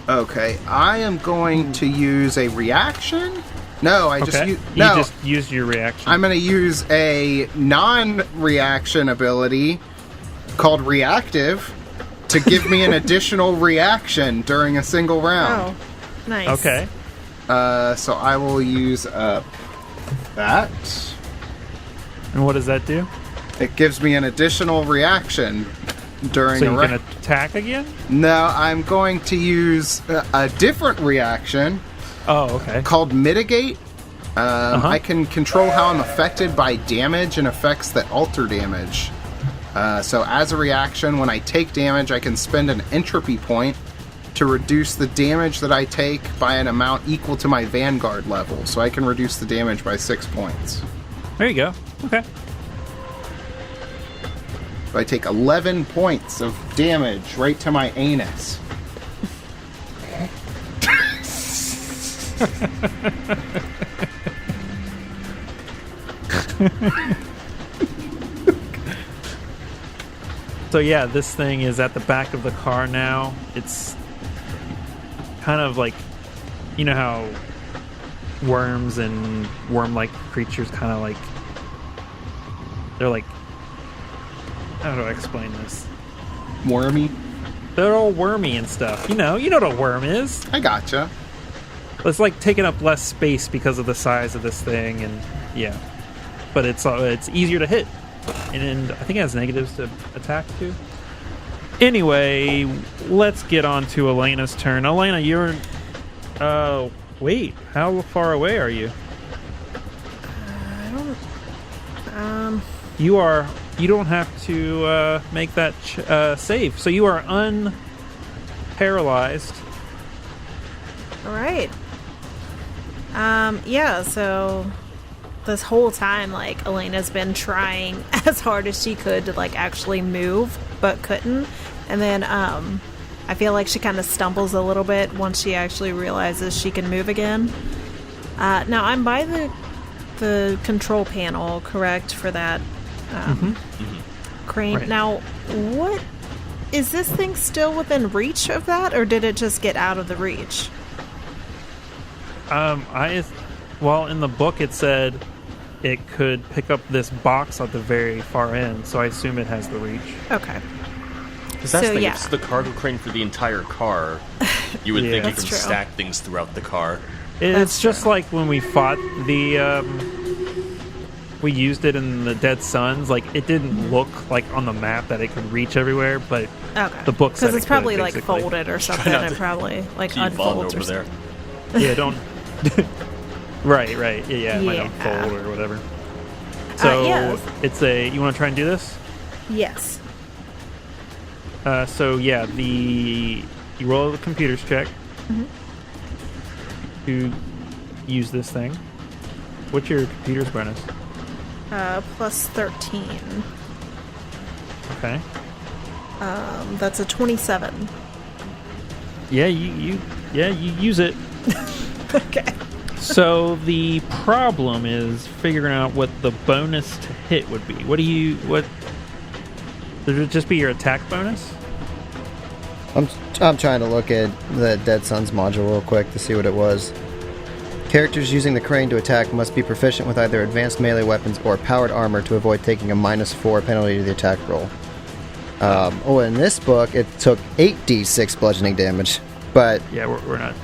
Okay, I am going to use a reaction. No, I just used... No, you just used your reaction. I'm going to use a non-reaction ability called Reactive to give me an additional reaction during a single round. Oh, nice. Okay. So I will use that. And what does that do? It gives me an additional reaction during so you can attack again? No, I'm going to use a different reaction. Oh, okay. Called Mitigate. I can control how I'm affected by damage and effects that alter damage. So as a reaction, when I take damage, I can spend an entropy point to reduce the damage that I take by an amount equal to my Vanguard level. So I can reduce the damage by 6 points. There you go. Okay. So I take 11 points of damage right to my anus. So yeah, this thing is at the back of the car now. It's kind of like, you know how worms and worm-like creatures kind of like, they're like, how do I explain this? Wormy? They're all wormy and stuff. You know what a worm is. I gotcha. It's like taking up less space because of the size of this thing, and yeah. But it's easier to hit, and I think it has negatives to attack too. Anyway, let's get on to Elena's turn. Elena, you're... wait, how far away are you? I don't... You don't have to make that save. So you are unparalyzed. All right. Yeah, so this whole time, like, Elena's been trying as hard as she could to, like, actually move, but couldn't. And then, I feel like she kind of stumbles a little bit once she actually realizes she can move again. Now, I'm by the control panel, correct, for that crane. Right. Now, what... Is this thing still within reach of that, or did it just get out of the reach? Well, in the book it said it could pick up this box at the very far end, so I assume it has the reach. Okay. Because that's if it's the cargo crane for the entire car, you would think you can stack things throughout the car. It's just like when we fought the... we used it in the Dead Suns. Like, it didn't look like on the map that it could reach everywhere, but the book said because it's probably could, like folded or something, and probably like unfolds or something. Yeah, don't... right, yeah, it might unfold or whatever. So, it's a... You want to try and do this? Yes. So, yeah, you roll the computer's check to use this thing. What's your computer's bonus? Plus 13. Okay. That's a 27. Yeah, you use it. Okay. So the problem is figuring out what the bonus to hit would be. Would it just be your attack bonus? I'm trying to look at the Dead Suns module real quick to see what it was. Characters using the crane to attack must be proficient with either advanced melee weapons or powered armor to avoid taking a -4 penalty to the attack roll. In this book, it took 8d6 bludgeoning damage, but... Yeah, we're not...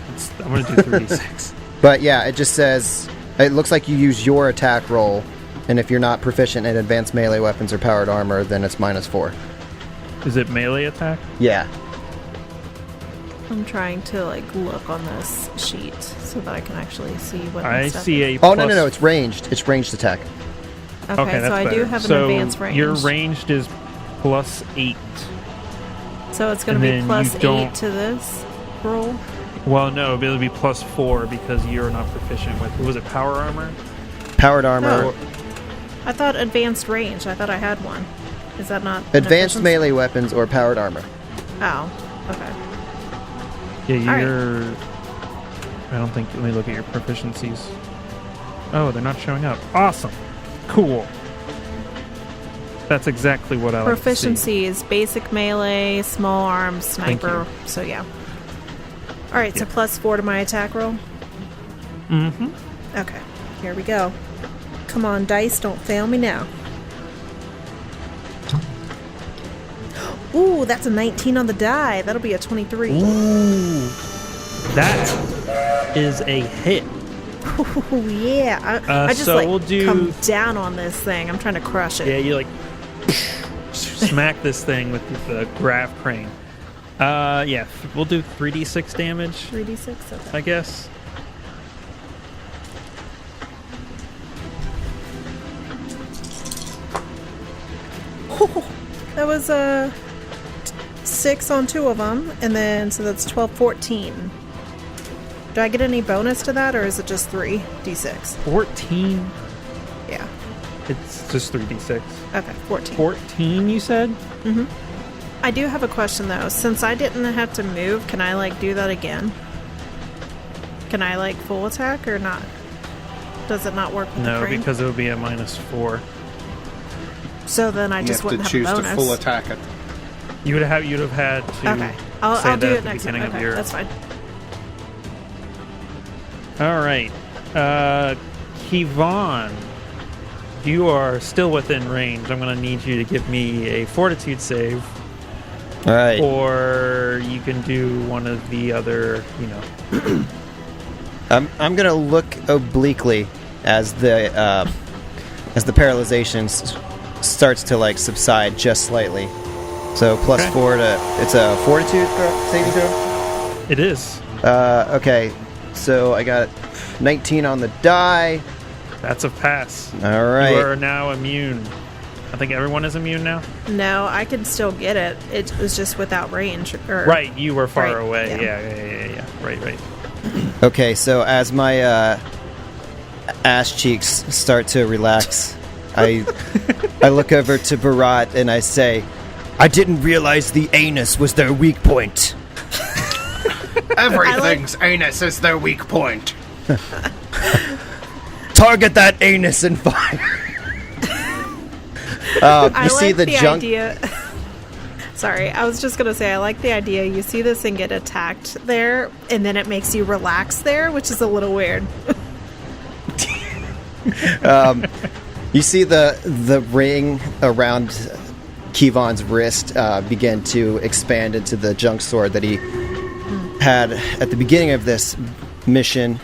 I'm going to do 3d6. But yeah, it just says... It looks like you use your attack roll, and if you're not proficient in advanced melee weapons or powered armor, then it's -4. Is it melee attack? Yeah. I'm trying to look on this sheet so that I can actually see what I see is. a. Oh no! It's ranged. It's ranged attack. Okay, so I do have an advanced range. Your ranged is +8. So it's going to be +8 to this roll. Well, no, it'll be +4 because you're not proficient with. Was it power armor? Powered armor. Oh. I thought advanced range. I thought I had one. Is that not advanced melee weapons or powered armor? Oh, okay. Yeah, you're... Right. I don't think... Let me look at your proficiencies. Oh, they're not showing up. Awesome. Cool. That's exactly what I like to see. Proficiencies, basic melee, small arms, sniper. So, yeah. Alright, so +4 to my attack roll? Mm-hmm. Okay, here we go. Come on, dice, don't fail me now. Ooh, that's a 19 on the die. That'll be a 23. Ooh, that is a hit. Ooh, yeah. I just come down on this thing. I'm trying to crush it. Yeah, you smack this thing with the Grav crane. Yeah, we'll do 3d6 damage. 3d6, okay. I guess. That was 6 on 2 of them, and then so that's 12, 14. Do I get any bonus to that, or is it just 3d6? 14? Yeah. It's just 3d6. Okay, 14. 14, you said? Mm-hmm. I do have a question, though. Since I didn't have to move, can I, do that again? Can I, full attack, or not? Does it not work with the crane? No, because it would be a -4. So then I just wouldn't have a bonus. You have to choose to full attack it. You'd have had to okay. I'll do it next time. Okay, that's fine. All right. Kevon, you are still within range. I'm going to need you to give me a fortitude save. All right. Or you can do one of the other, I'm gonna look obliquely as the paralyzation starts to like subside just slightly. So plus Okay. 4 to it's a fortitude saving throw. It is. Okay, so I got 19 on the die. That's a pass. All right. You are now immune. I think everyone is immune now. No, I can still get it. It was just without range. Right, you were far Right, away. yeah. Yeah. Right. Okay, so as my ass cheeks start to relax, I look over to Barat and I say, "I didn't realize the anus was their weak point." Everything's anus is their weak point. Target that anus and fire. I see like the junk. idea. Sorry, I was just gonna say I like the idea. You see this and get attacked there, and then it makes you relax there, which is a little weird. You see the ring around Kevon's wrist begin to expand into the junk sword that he had at the beginning of this mission,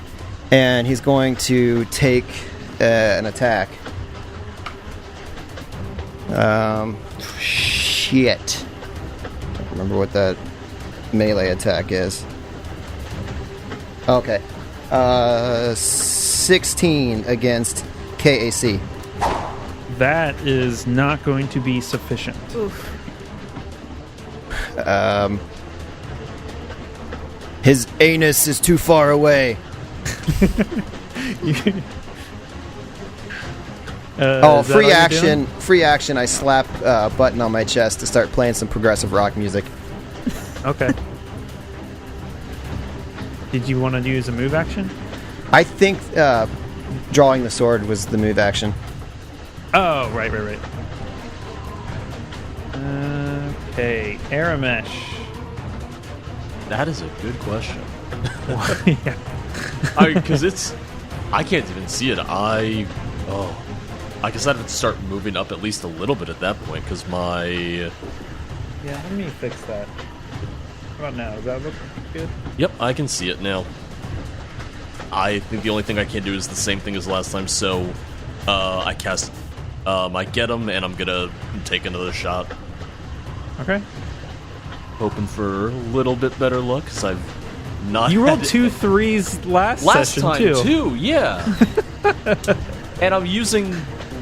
and he's going to take an attack. Shit. I don't remember what that melee attack is. Okay. 16 against KAC. That is not going to be sufficient. Oof. His anus is too far away. Is that all free you're action! doing? Free action! I slap a button on my chest to start playing some progressive rock music. Okay. Did you want to use a move action? I think drawing the sword was the move action. Oh, right. Okay, Aramesh. That is a good question. Yeah. Because I can't even see it. I guess I'd have to start moving up at least a little bit at that point, because my... Yeah, let me fix that. How about now? Does that look good? Yep, I can see it now. I think the only thing I can do is the same thing as last time, so I cast my Get 'em, and I'm gonna take another shot. Okay. Hoping for a little bit better luck, because I've not You rolled had 2 3s last session, time too. yeah. And I'm using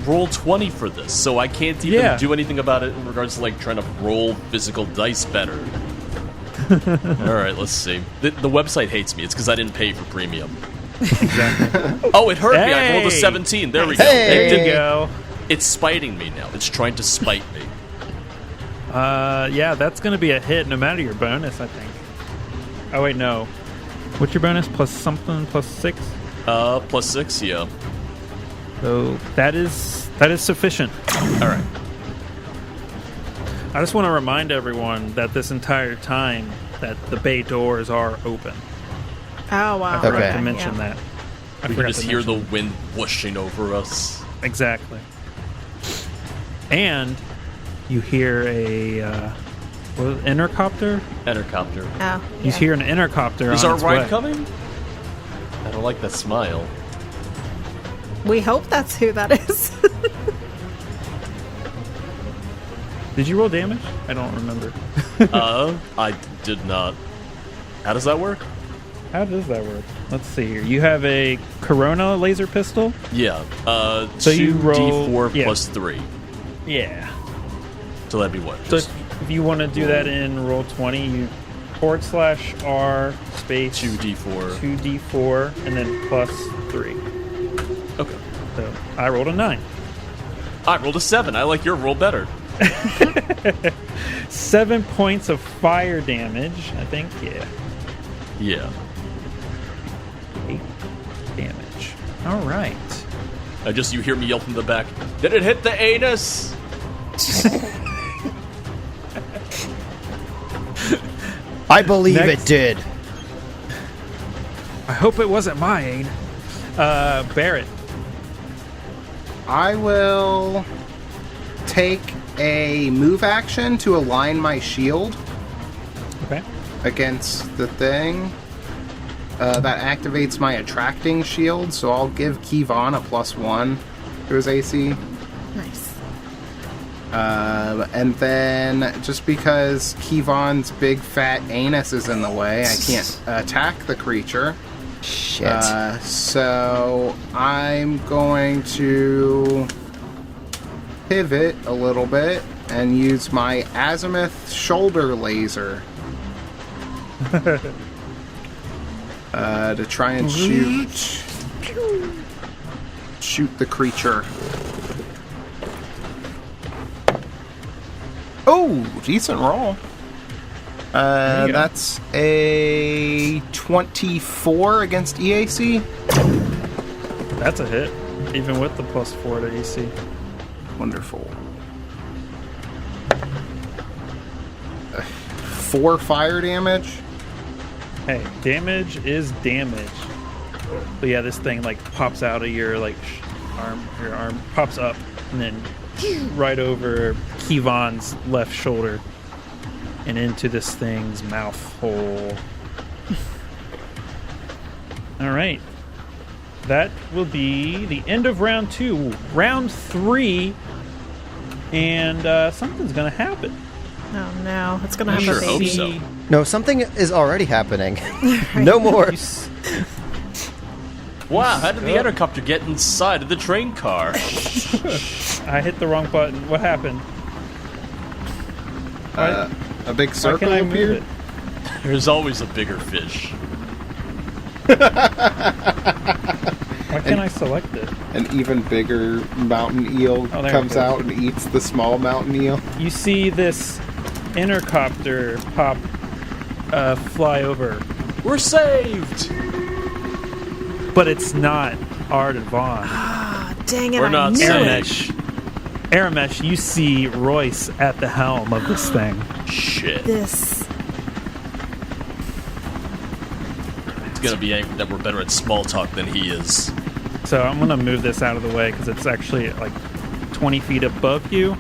roll 20 for this, so I can't even do anything about it in regards to like trying to roll physical dice better. Alright, let's see. The website hates me. It's because I didn't pay for premium. Exactly. Oh, it hurt me. I Hey! rolled a 17. There we go. Hey! It There you didn't- go. It's spiting me now. It's trying to spite me. Yeah, that's going to be a hit no matter your bonus, I think. Oh, wait, no. What's your bonus? Plus something? Plus 6? Plus 6, yeah. So that is sufficient. Alright. I just want to remind everyone that this entire time that the bay doors are open. Oh wow! I forgot Okay. to mention that. I We can forgot just to hear the mention wind whooshing over us. that. Exactly. And you hear a intercopter. Entercopter. Oh, You yeah. hear an intercopter. Is on our its ride way. coming? I don't like that smile. We hope that's who that is. Did you roll damage? I don't remember. I did not. How does that work? How does that work? Let's see here. You have a Corona laser pistol. Yeah. So you roll- 2d4 yeah. plus 3. Yeah. So that'd be what? So Just if you want to do that in roll 20, you /R space 2d4. 2d4 and then plus 3. Okay. So I rolled a 9. I rolled a 7. I like your roll better. 7 points of fire damage, I think. Yeah. Yeah. 8 damage. All right. You hear me yell from the back. Did it hit the anus? I believe Next. it did. I hope it wasn't mine. Barrett. I will take a move action to align my shield Okay. against the thing. That activates my attracting shield, so I'll give Kevon a +1 to his AC. Nice. And then, just because Kevon's big fat anus is in the way, I can't attack the creature. Shit. So I'm going to pivot a little bit and use my azimuth shoulder laser to try and shoot the creature. Oh, decent roll. There you go. That's a 24 against EAC. That's a hit, even with the +4 to AC. Wonderful. 4 fire damage. Hey, damage is damage. But yeah, this thing like pops out of your arm. Your arm pops up and then right over Kevon's left shoulder and into this thing's mouth hole. All right. That will be the end of round 2. Round 3, and something's gonna happen. Oh no, it's gonna have sure a hope baby. so. No, something is already happening. No more. You s- Wow, how did the helicopter get inside of the train car? I hit the wrong button. What happened? A big Why circle can't I move appeared. it? There's always a bigger fish. Why can't I select it? An even bigger mountain eel Oh, there it comes goes. out and eats the small mountain eel. You see this intercopter pop, fly over, We're saved! but it's not Ard and Vaughn. Ah, dang it! We're I not knew saying it. Aramesh, you see Royce at the helm of this thing. Shit. This. He's gonna be angry that we're better at small talk than he is. So I'm going to move this out of the way because it's actually like 20 feet above you,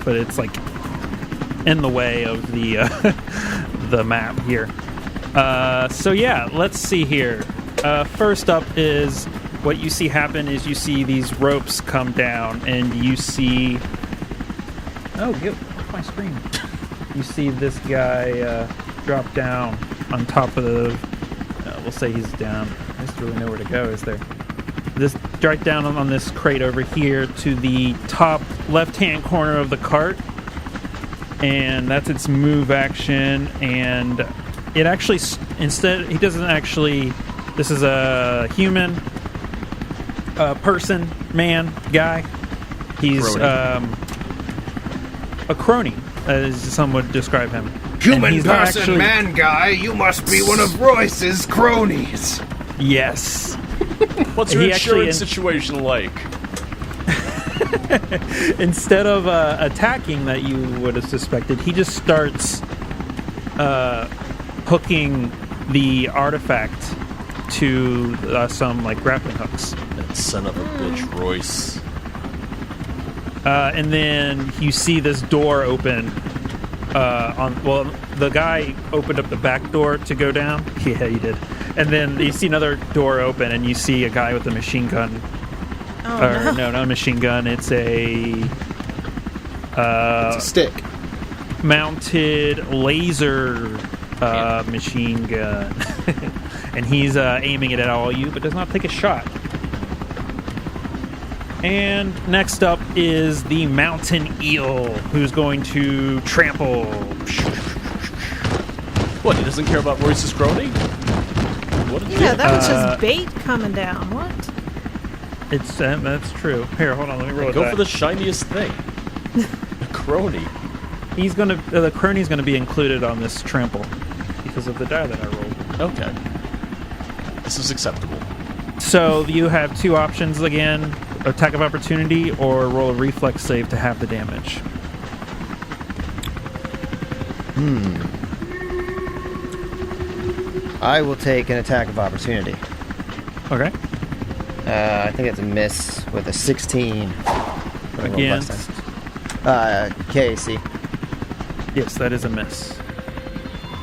but it's like in the way of the the map here. So yeah, let's see here. First up is what you see happen is you see these ropes come down and you see... Oh, get off my screen. You see this guy drop down on top of the... we'll say he's down. I just really know where to go, is there? This right down on this crate over here to the top left-hand corner of the cart, and that's its move action. And it actually, instead, he doesn't actually. This is a human, person, man, guy. He's Crony. A crony, as some would describe him. And Human he's not person, actually- man guy, you must be one of Royce's cronies. Yes. What's your He actually insurance situation like? Instead of attacking that you would have suspected, he just starts hooking the artifact to some like grappling hooks, That son of a bitch, Royce. and then you see this door open. The guy opened up the back door to go down. Yeah, he did. And then you see another door open, and you see a guy with a machine gun. Oh Or no. no, not a machine gun. It's a It's a stick. mounted laser machine gun. And he's aiming it at all you, but does not take a shot. And next up is the mountain eel, who's going to trample. What, he doesn't care about Royce's crony? What a Yeah, jerk. that was just bait coming down. What? It's that's true. Here, hold on, let me roll it. Go for the shiniest thing. A crony. He's gonna the crony's gonna be included on this trample because of the die that I rolled. Okay. This is acceptable. So you have two options again: attack of opportunity or roll a reflex save to half the damage. I will take an attack of opportunity. Okay. I think it's a miss with a 16. Against? KAC. Yes, that is a miss.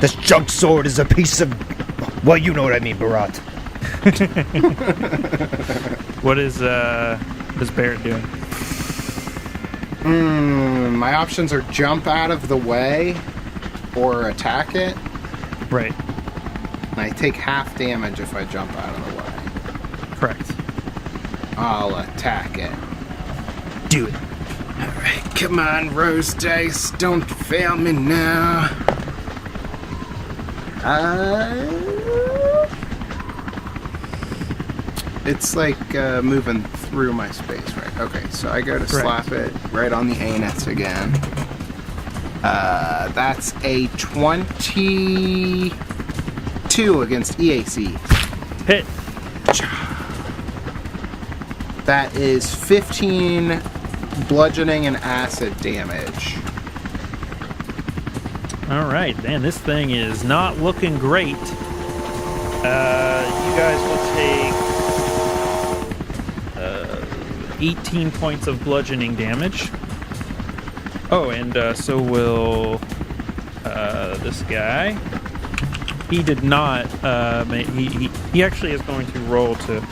This junk sword is a piece of... Well, you know what I mean, Barat. What is Barrett doing? My options are jump out of the way or attack it. Right. And I take half damage if I jump out of the way. Correct. I'll attack it. Do it. Alright, come on, Rose Dice. Don't fail me now. It's like moving through my space, right? Okay, so I go to slap it right on the anus again. That's a 22 against EAC. Hit. That is 15 bludgeoning and acid damage. All right, man, this thing is not looking great. You guys will take 18 points of bludgeoning damage. Oh, and so will this guy. He did not. He actually is going to roll to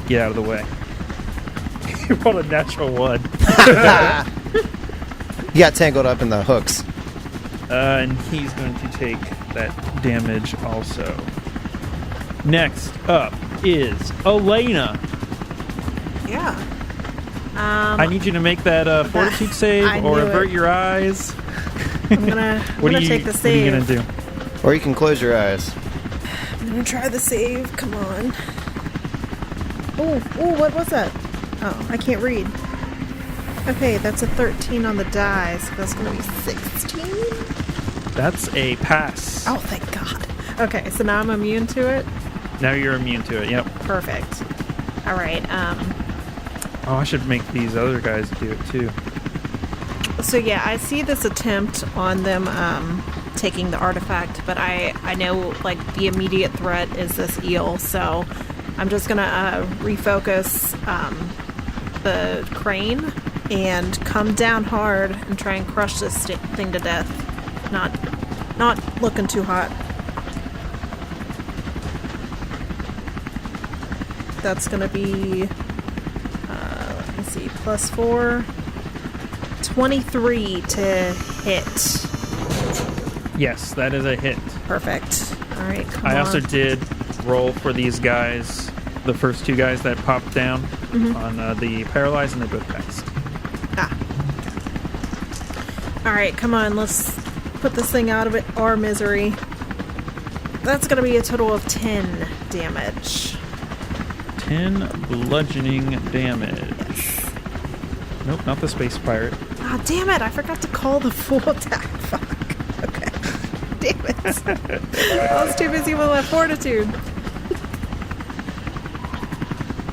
get out of the way. He rolled a natural 1. He got tangled up in the hooks. And he's going to take that damage also. Next up is Elena. Yeah. I need you to make that fortitude save or avert your eyes. I'm gonna take the save. What are you gonna do? Or you can close your eyes. I'm gonna try the save. Come on. Oh, what was that? Oh, I can't read. Okay, that's a 13 on the die, so that's gonna be 16? That's a pass. Oh, thank God. Okay, so now I'm immune to it? Now you're immune to it, yep. Perfect. Alright, Oh, I should make these other guys do it too. So yeah, I see this attempt on them taking the artifact, but I know like the immediate threat is this eel, so I'm just gonna refocus the crane and come down hard and try and crush this thing to death. Not looking too hot. That's gonna be let me see, +4. 23 to hit. Yes, that is a hit. Perfect. Alright, come on. I also did roll for these guys, the first 2 guys that popped down on the paralyzed, and they both passed. Alright, come on, let's put this thing out of our misery. That's gonna be a total of 10 damage. 10 bludgeoning damage. Nope, not the space pirate. Ah, damn it! I forgot to call the full attack. Fuck. Okay. Damn it. I was too busy with my fortitude.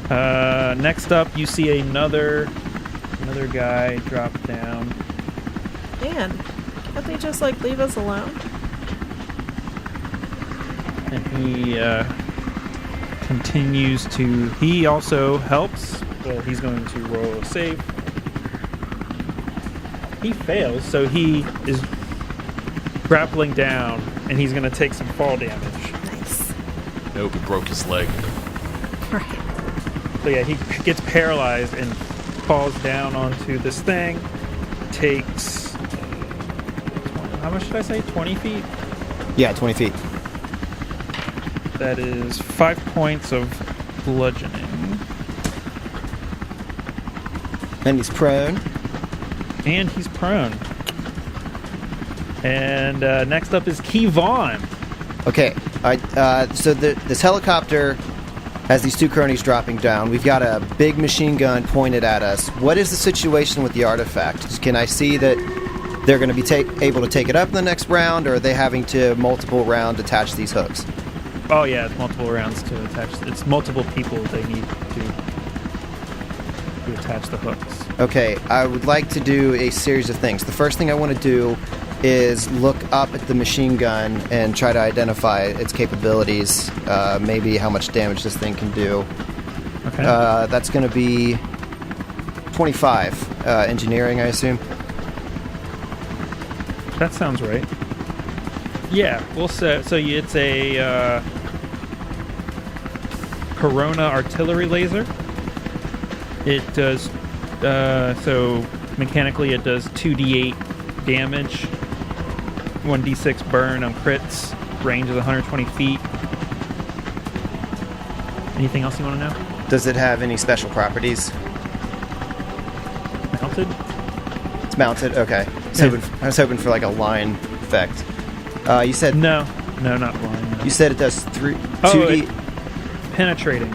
Next up, you see another guy drop down. Man, can't they just like leave us alone? And he continues to. He also helps. Well, he's going to roll a save. He fails, so he is grappling down, and he's going to take some fall damage. Nice. Nope, he broke his leg. Right. So yeah, he gets paralyzed and falls down onto this thing. Takes, how much did I say? 20 feet? Yeah, 20 feet. That is 5 points of bludgeoning. And he's prone. And he's prone. And next up is Kevon. Okay, so this helicopter has these 2 cronies dropping down. We've got a big machine gun pointed at us. What is the situation with the artifact? Can I see that they're going to be able to take it up in the next round, or are they having to multiple round attach these hooks? Oh yeah, it's multiple rounds to attach. It's multiple people they need to attach the hooks. Okay, I would like to do a series of things. The first thing I want to do is look up at the machine gun and try to identify its capabilities, maybe how much damage this thing can do. Okay. That's going to be 25. Engineering, I assume. That sounds right. Yeah, we'll say so. It's a Corona artillery laser. It does so mechanically. It does 2d8 damage, 1d6 burn on crits. Range is 120 feet. Anything else you want to know? Does it have any special properties? Mounted? It's mounted. Okay. I was hoping for like a line effect. You said No, not blind. No. You said it does 2D. It, penetrating.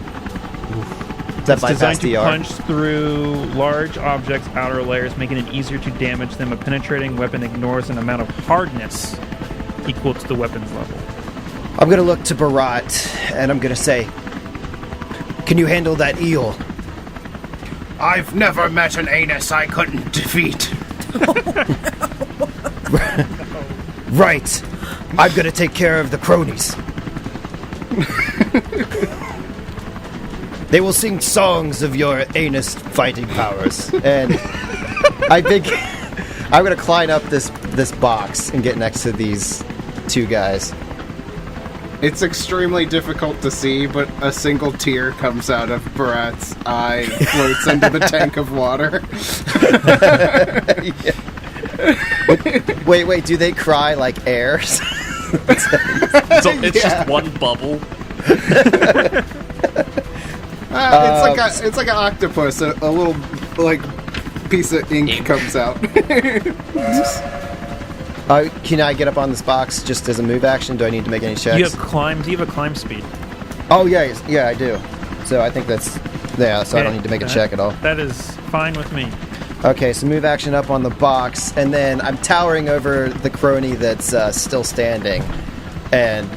Does that It's bypass designed to DR? punch through large objects' outer layers, making it easier to damage them. A penetrating weapon ignores an amount of hardness equal to the weapon's level. I'm gonna look to Barat and I'm gonna say, "Can you handle that eel?" I've never met an anus I couldn't defeat. Right. I'm gonna take care of the cronies. They will sing songs of your anus fighting powers, and I think I'm gonna climb up this box and get next to these two guys. It's extremely difficult to see, but a single tear comes out of Barat's eye, floats into the tank of water. Wait, do they cry like air? So it's just one bubble. It's like an octopus. A little like piece of ink comes out. Can I get up on this box just as a move action? Do I need to make any checks? You have a climb speed. Oh yeah, I do. So I think that's so I don't need to make a check at all. That is fine with me. Okay, so move action up on the box, and then I'm towering over the crony that's still standing, and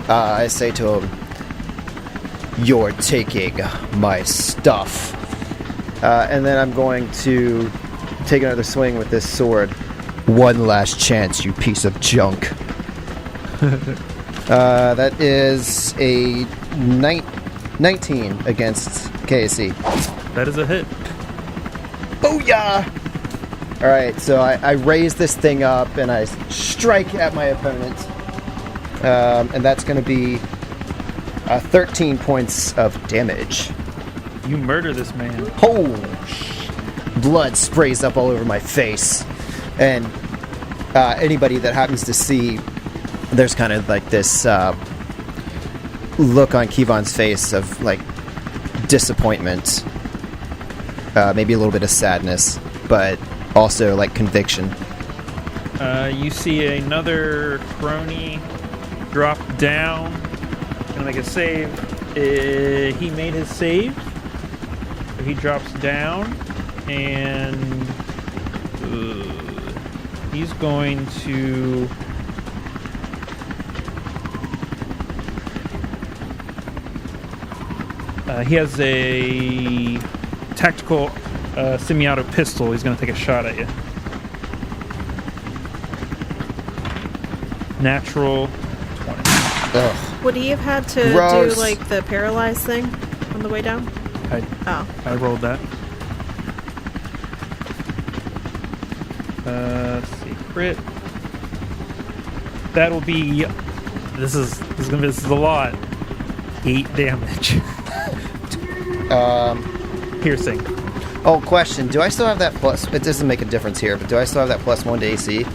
I say to him, "You're taking my stuff." And then I'm going to take another swing with this sword. One last chance, you piece of junk. That is a 19 against KSC. That is a hit. Booyah! Alright, so I raise this thing up and I strike at my opponent. And that's going to be 13 points of damage. You murder this man. Oh! Blood sprays up all over my face. And anybody that happens to see, there's kind of like this look on Kevon's face of like disappointment. Maybe a little bit of sadness, but also like conviction. You see another crony drop down. Gonna make a save. He made his save. So he drops down, and he's going to. He has a tactical semi-auto pistol. He's going to take a shot at you. Natural 20. Ugh. Would he have had to Gross. do like the paralyzed thing on the way down? I rolled that. Let's see, crit. That'll be. This is a lot. 8 damage. Piercing. Oh, question. Do I still have that plus... It doesn't make a difference here, but do I still have that +1 to AC?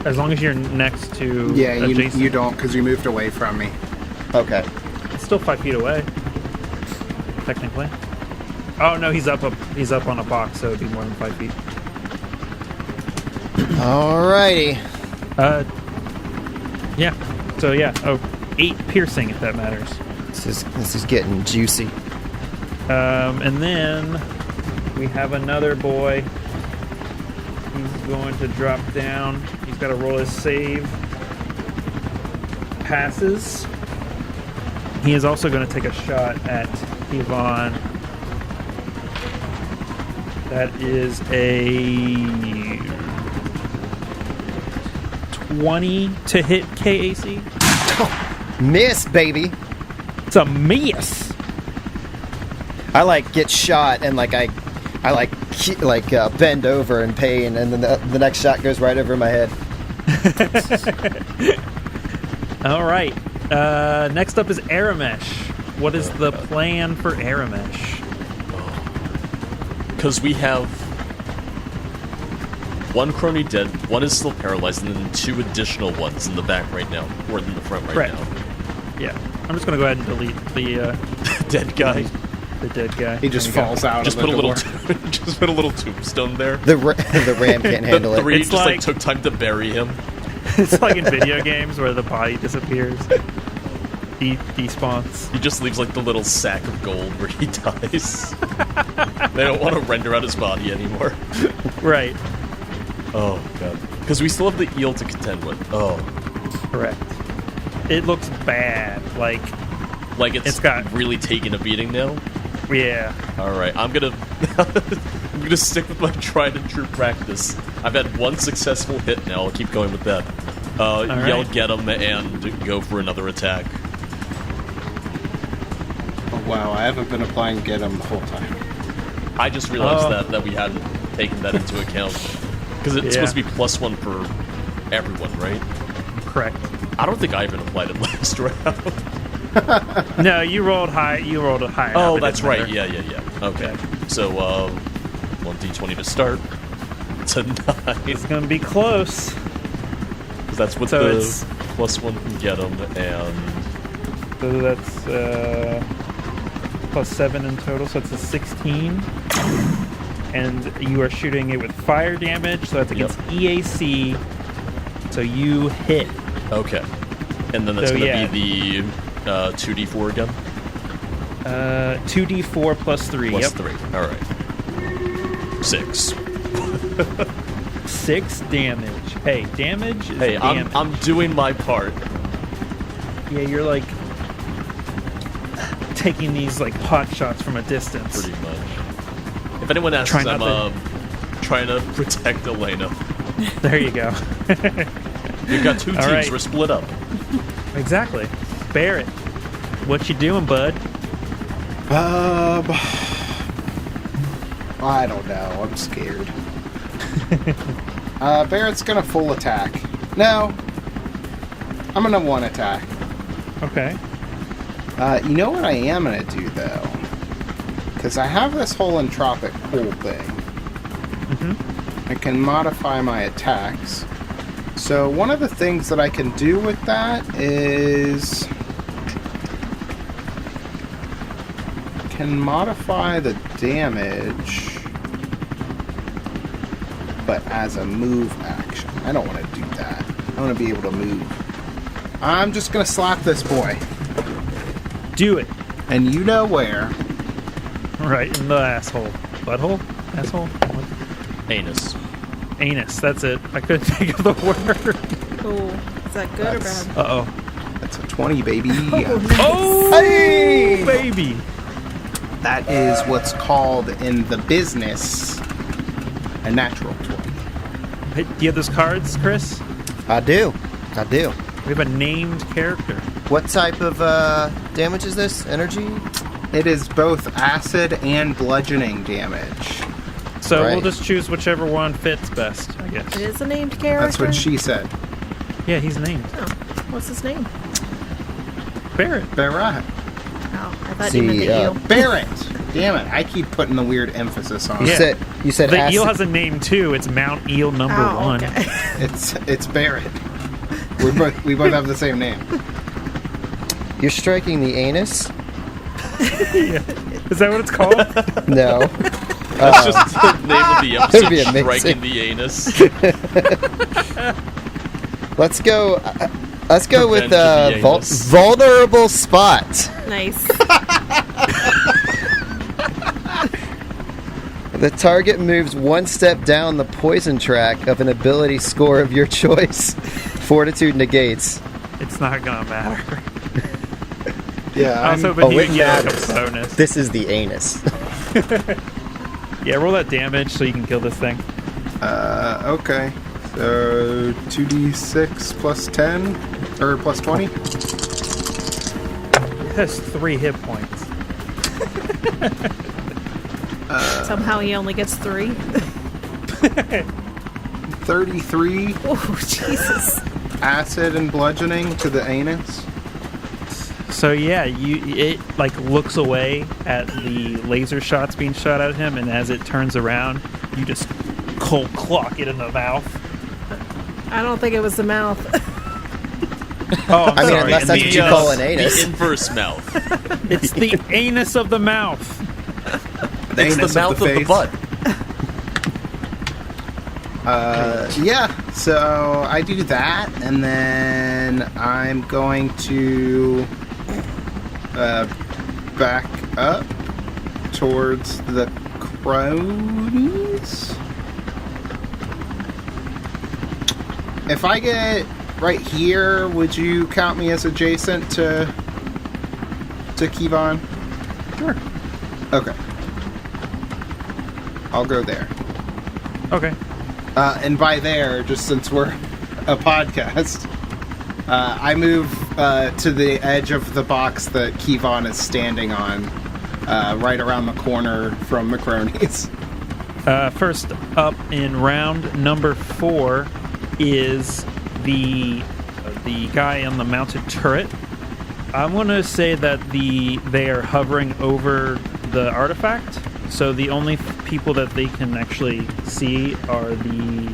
As long as you're next to Yeah, adjacent. you don't, because you moved away from me. Okay. It's still 5 feet away, technically. Oh no, he's up on a box, so it'd be more than 5 feet. Alrighty. Yeah. So yeah. Oh, 8 piercing if that matters. This is getting juicy. And then we have another boy. He's going to drop down. He's got to roll his save. Passes. He is also going to take a shot at Yvonne. That is a 20 to hit KAC. Miss, baby. It's a miss. I like get shot and like I bend over in pain, and then the next shot goes right over my head. All right. Next up is Aramesh. What is the plan for Aramesh? Because we have one crony dead, one is still paralyzed, and then 2 additional ones in the back right now, or in the front right now. Yeah. I'm just going to go ahead and delete the dead guy. The dead guy. He just falls out Just of the put a door. little, just put a little tombstone there. The ram can't handle The it. 3 It's just like- took time to bury him. It's like in video games where the body disappears. He despawns. He just leaves like the little sack of gold where he dies. They don't want to render out his body anymore. Right. Oh god. Because we still have the eel to contend with. Oh. Correct. It looks bad. Like It's got- really taken a beating now. yeah. Alright, I'm gonna stick with my tried and true practice. I've had 1 successful hit now, I'll keep going with that. Yell right. get him and go for another attack. Oh, wow, I haven't been applying Get 'em the whole time. I just realized that we hadn't taken that into account. Because it's supposed to be +1 for everyone, right? Correct. I don't think I even applied it last round. No, you rolled high. You rolled a high. Oh, enough, it that's didn't right. matter. Yeah. Okay. So, 1d20 to start. It's a 9. It's gonna be close. Because that's what So the it's- +1 can get them, and So that's plus 7 in total. So it's a 16. And you are shooting it with fire damage. So that's against EAC. So you hit. okay. And then that's So, going to yeah. be the 2d4 again? 2d4 plus 3. Plus Yep. 3. Alright. 6. 6 damage. Hey, damage is Hey, damage. I'm doing my part. Yeah, you're like taking these like pot shots from a distance. Pretty much. If anyone asks, Try not I'm trying to protect Elena. There you go. We've got 2 teams, All right. we're split up. Exactly. Barrett, what you doing, bud? I don't know. I'm scared. Barrett's gonna full attack. No. I'm gonna 1 attack. Okay. You know what I am gonna do, though? Because I have this whole entropic pool thing. I can modify my attacks. So one of the things that I can do with that is... can modify the damage, but as a move action. I don't want to do that. I want to be able to move. I'm just going to slap this boy. Do it. And you know where. Right in the asshole. Butthole? Asshole? What? Anus. Anus. That's it. I couldn't think of the word. Oh, is that good or That's- bad? Uh-oh. That's a 20, baby. Oh, Hey! baby. That is what's called in the business a natural 20. Hey, do you have those cards, Chris? I do. We have a named character. What type of damage is this? Energy? It is both acid and bludgeoning damage. So Right. we'll just choose whichever one fits best, I guess. It is a named character. That's what she said. Yeah, he's named. Oh, what's his name? Barrett. Barrett. Oh, I thought See, you meant the eel. Barrett! Damn it, I keep putting the weird emphasis on Yeah. it. You said The acid. eel has a name too. It's Mount Eel number Oh, 1. okay. It's Barrett. We both have the same name. You're striking the anus? Is that what it's called? No. That's just the name of the That'd be episode, amazing. Striking the Anus. Let's go. Let's go with Revenge of the anus. vulnerable spot. Nice. The target moves 1 step down the poison track of an ability score of your choice. Fortitude negates. It's not gonna matter. Yeah, I was hoping he it would get matters. a bonus. This is the anus. Yeah, roll that damage so you can kill this thing. okay. So 2d6 plus 10 or plus 20. It has 3 hit points. Somehow he only gets 3. 33 Oh, Jesus. acid and bludgeoning to the anus. So yeah, it like looks away at the laser shots being shot at him, and as it turns around, you just cold clock it in the mouth. I don't think it was the mouth. Oh, I'm I mean, sorry. unless and that's the, what you call an anus. The inverse mouth. It's the anus of the mouth. The It's anus the mouth of the face. butt. Yeah, so I do that, and then I'm going to back up towards the cronies. If I get right here, would you count me as adjacent to Kevon? Sure. Okay. I'll go there. Okay. And by there, just since we're a podcast, I move to the edge of the box that Kevon is standing on, right around the corner from Macronies. First up in round number 4 is the guy on the mounted turret. I'm going to say that they are hovering over the artifact, so the only people that they can actually see are the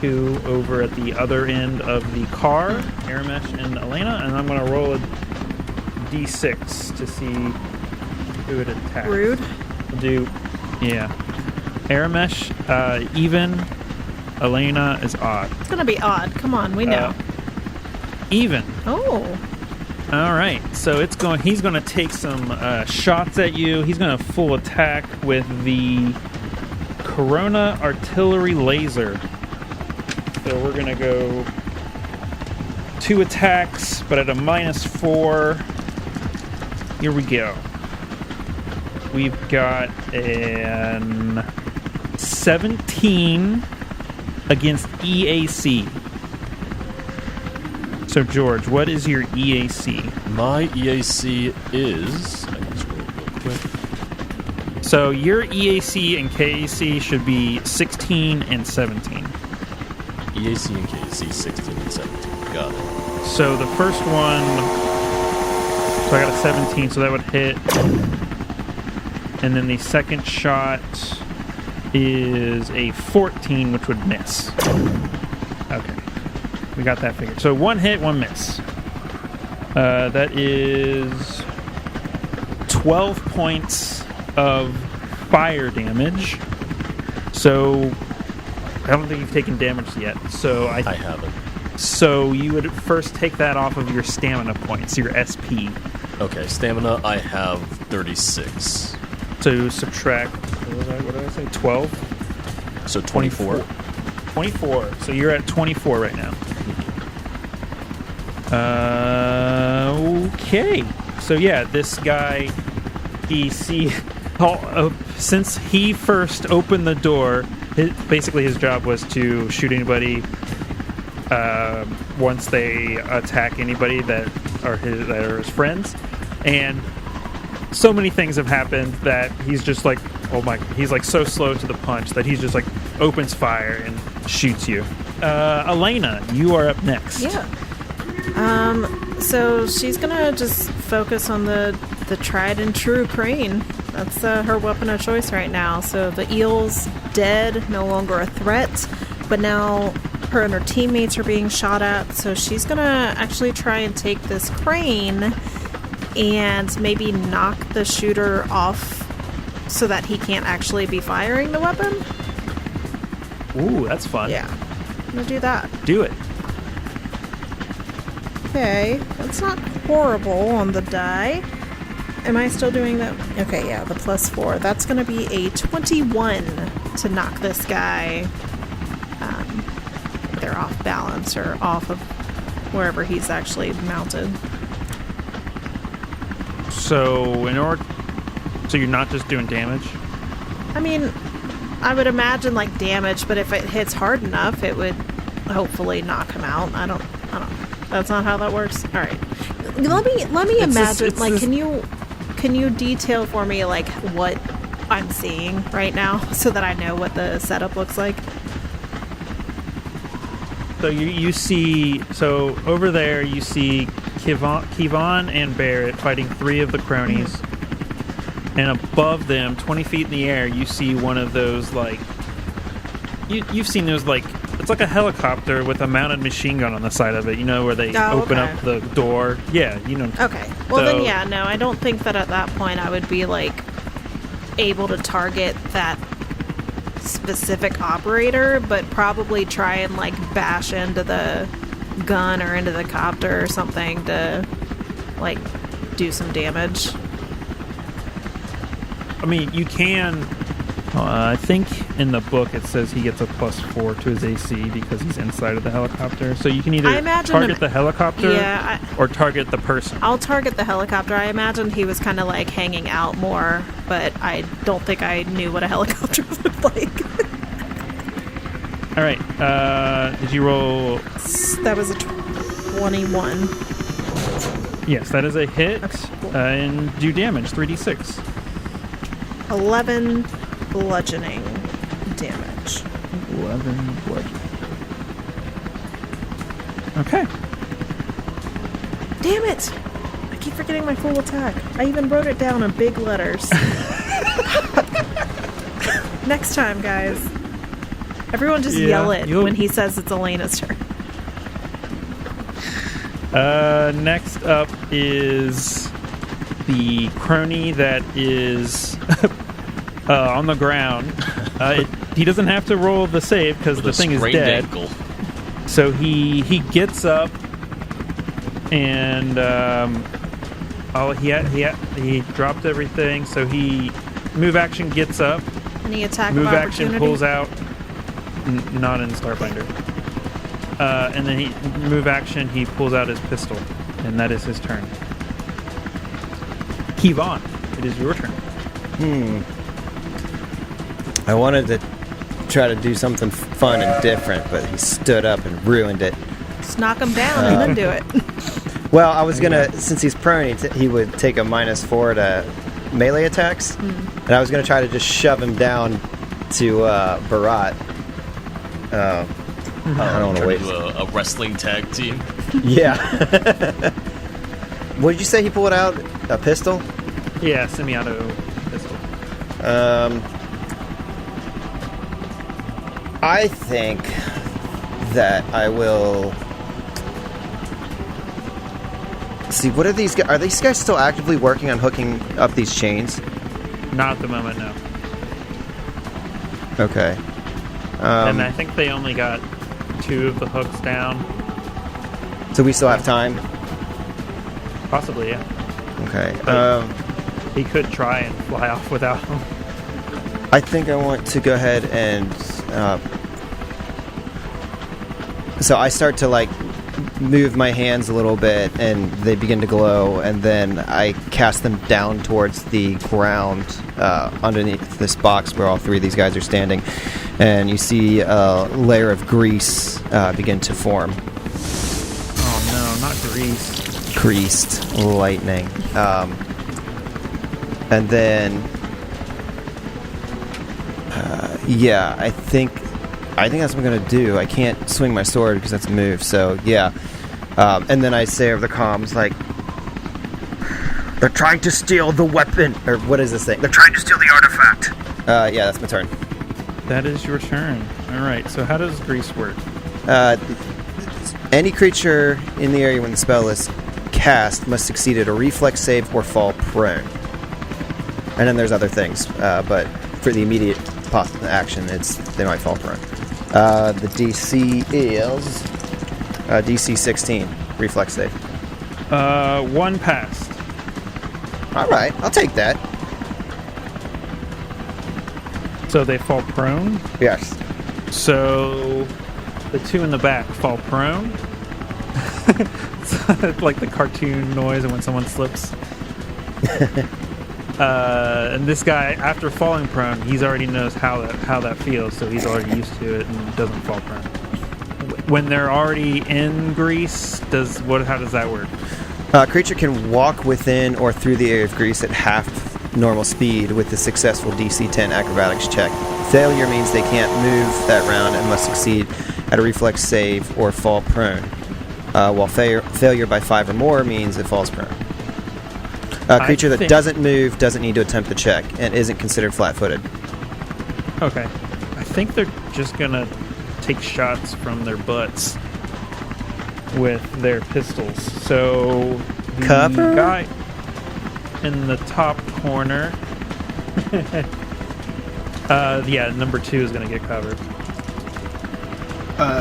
2 over at the other end of the car, Aramesh and Elena, and I'm going to roll a d6 to see who it attacks. Rude. Aramesh, even. Elena is odd. It's gonna be odd. Come on, we know. Even. Oh. All right, so he's going to take some shots at you. He's going to full attack with the Corona artillery laser. So we're going to go 2 attacks, but at a -4. Here we go. We've got an 17 against EAC. So, George, what is your EAC? My EAC is... I can scroll real quick. So, your EAC and KAC should be 16 and 17. EAC and KAC 16 and 17. Got it. So, the first one... So, I got a 17, so that would hit. And then the second shot is a 14, which would miss. Okay. We got that figured. So 1 hit, 1 miss. That is 12 points of fire damage. So I don't think you've taken damage yet. So I haven't. So you would first take that off of your stamina points, your SP. Okay, stamina, I have 36. So subtract, what did I say? 12? So 24. 24. So you're at 24 right now. Okay. So yeah, this guy, since he first opened the door, basically his job was to shoot anybody once they attack anybody that are his friends, and so many things have happened that he's just like, oh my, he's like so slow to the punch that he's just like opens fire and shoots you. Elena, you are up next. Yeah. So she's gonna just focus on the tried and true crane. That's her weapon of choice right now. So the eel's dead, no longer a threat, but now her and her teammates are being shot at. So she's gonna actually try and take this crane and maybe knock the shooter off so that he can't actually be firing the weapon. Ooh, that's fun. Yeah, I'm gonna do that. Do it. Okay, that's not horrible on the die. Am I still doing that? Okay, yeah, the +4. That's going to be a 21 to knock this guy either off balance or off of wherever he's actually mounted. So so you're not just doing damage? I mean, I would imagine like damage, but if it hits hard enough, it would hopefully knock him out. I don't. That's not how that works. All right. Let me imagine. Can you detail for me like what I'm seeing right now so that I know what the setup looks like? So you see, so over there you see Kevon and Barrett fighting 3 of the cronies. And above them, 20 feet in the air, you see one of those, like... You've seen those, like... It's like a helicopter with a mounted machine gun on the side of it, you know, where they open up the door. Yeah, you know. Okay. Well, then, yeah, no, I don't think that at that point I would be, like, able to target that specific operator, but probably try and, like, bash into the gun or into the copter or something to, like, do some damage. I mean, you can... I think in the book it says he gets a +4 to his AC because he's inside of the helicopter. So you can either target the helicopter or target the person. I'll target the helicopter. I imagined he was kind of like hanging out more, but I don't think I knew what a helicopter looked like. All right. Did you roll? That was a 21. Yes, that is a hit. Okay, cool. And do damage, 3d6. 11 bludgeoning damage. 11 bludgeoning. Okay. Damn it! I keep forgetting my full attack. I even wrote it down in big letters. Next time, guys. Everyone just yell it when he says it's Elena's turn. Next up is the crony that is on the ground. He doesn't have to roll the save because the thing is dead. Ankle. So he gets up and he dropped everything. So he move action gets up. Any attack Move of action opportunity? pulls out. Not in Starfinder. And then he move action. He pulls out his pistol, and that is his turn. Kevon, it is your turn. I wanted to try to do something fun and different, but he stood up and ruined it. Just knock him down and then do it. Well, I was gonna, since he's prone, he would take a -4 to melee attacks, and I was gonna try to just shove him down to Barat. I don't want to wait. A wrestling tag team. Yeah. What did you say he pulled out? A pistol? Yeah, semi-auto pistol. I think that I will... See, what are these guys? Are these guys still actively working on hooking up these chains? Not at the moment, no. Okay. And I think they only got 2 of the hooks down. So we still have time? Possibly, yeah. Okay. He could try and fly off without them. I think I want to go ahead and... so I start to, like, move my hands a little bit, and they begin to glow, and then I cast them down towards the ground underneath this box where all 3 of these guys are standing, and you see a layer of grease begin to form. Oh no, not grease. Creased lightning. And then... yeah, I think that's what I'm going to do. I can't swing my sword because that's a move, so yeah. And then I say over the comms, like, they're trying to steal the weapon. Or what is this thing? They're trying to steal the artifact. Yeah, that's my turn. That is your turn. Alright, so how does grease work? Any creature in the area when the spell is cast must succeed at a reflex save or fall prone. And then there's other things, but for the immediate action, they might fall prone. The DC is DC 16, reflex save. 1 passed. All right, I'll take that. So they fall prone. Yes. So the 2 in the back fall prone. It's like the cartoon noise when someone slips. And this guy, after falling prone, he's already knows how that feels, so he's already used to it and doesn't fall prone. when they're already in grease, how does that work? Creature can walk within or through the area of grease at half normal speed with a successful DC 10 acrobatics check. Failure means they can't move that round and must succeed at a reflex save or fall prone. While failure by 5 or more means it falls prone. A creature that doesn't move doesn't need to attempt the check and isn't considered flat-footed. Okay. I think they're just gonna take shots from their butts with their pistols. So the Cover? guy in the top corner number 2 is gonna get covered.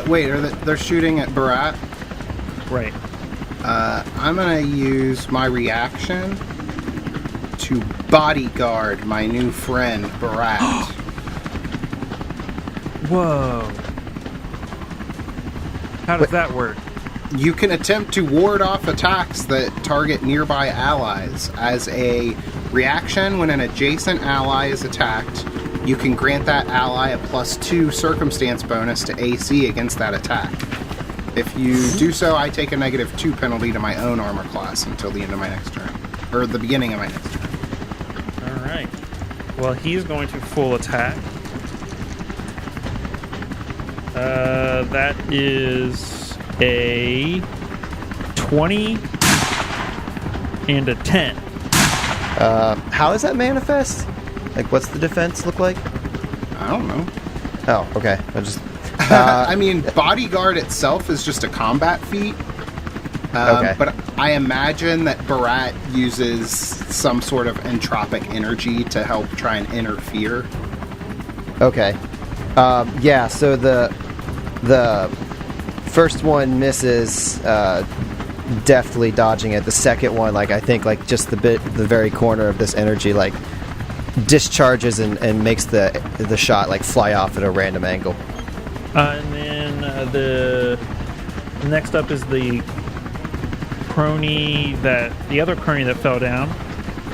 Wait, they're shooting at Barat? Right. I'm gonna use my reaction to bodyguard my new friend, Barat. Whoa. How does that work? You can attempt to ward off attacks that target nearby allies. As a reaction, when an adjacent ally is attacked, you can grant that ally a +2 circumstance bonus to AC against that attack. If you do so, I take a -2 penalty to my own armor class until the end of my next turn. Or the beginning of my next turn. Alright. Well, he's going to full attack. That is a 20 and a 10. How does that manifest? Like, what's the defense look like? I don't know. Oh, okay. I mean, bodyguard itself is just a combat feat. Okay. But I imagine that Barat uses some sort of entropic energy to help try and interfere. Okay. Yeah, so the first one misses, deftly dodging it. The second one, I think, just the very corner of this energy, discharges and makes the shot, fly off at a random angle. And then the next up is the other crony that fell down,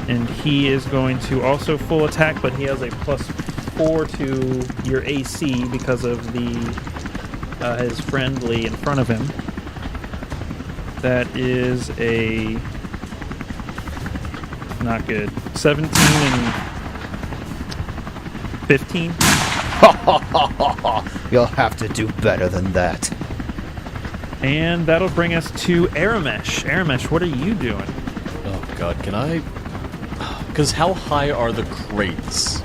and he is going to also full attack, but he has a +4 to your AC because of his friendly in front of him. That is a not good 17 and 15. You'll have to do better than that. And that'll bring us to Aramesh. Aramesh, what are you doing? Oh god, can I... Because how high are the crates?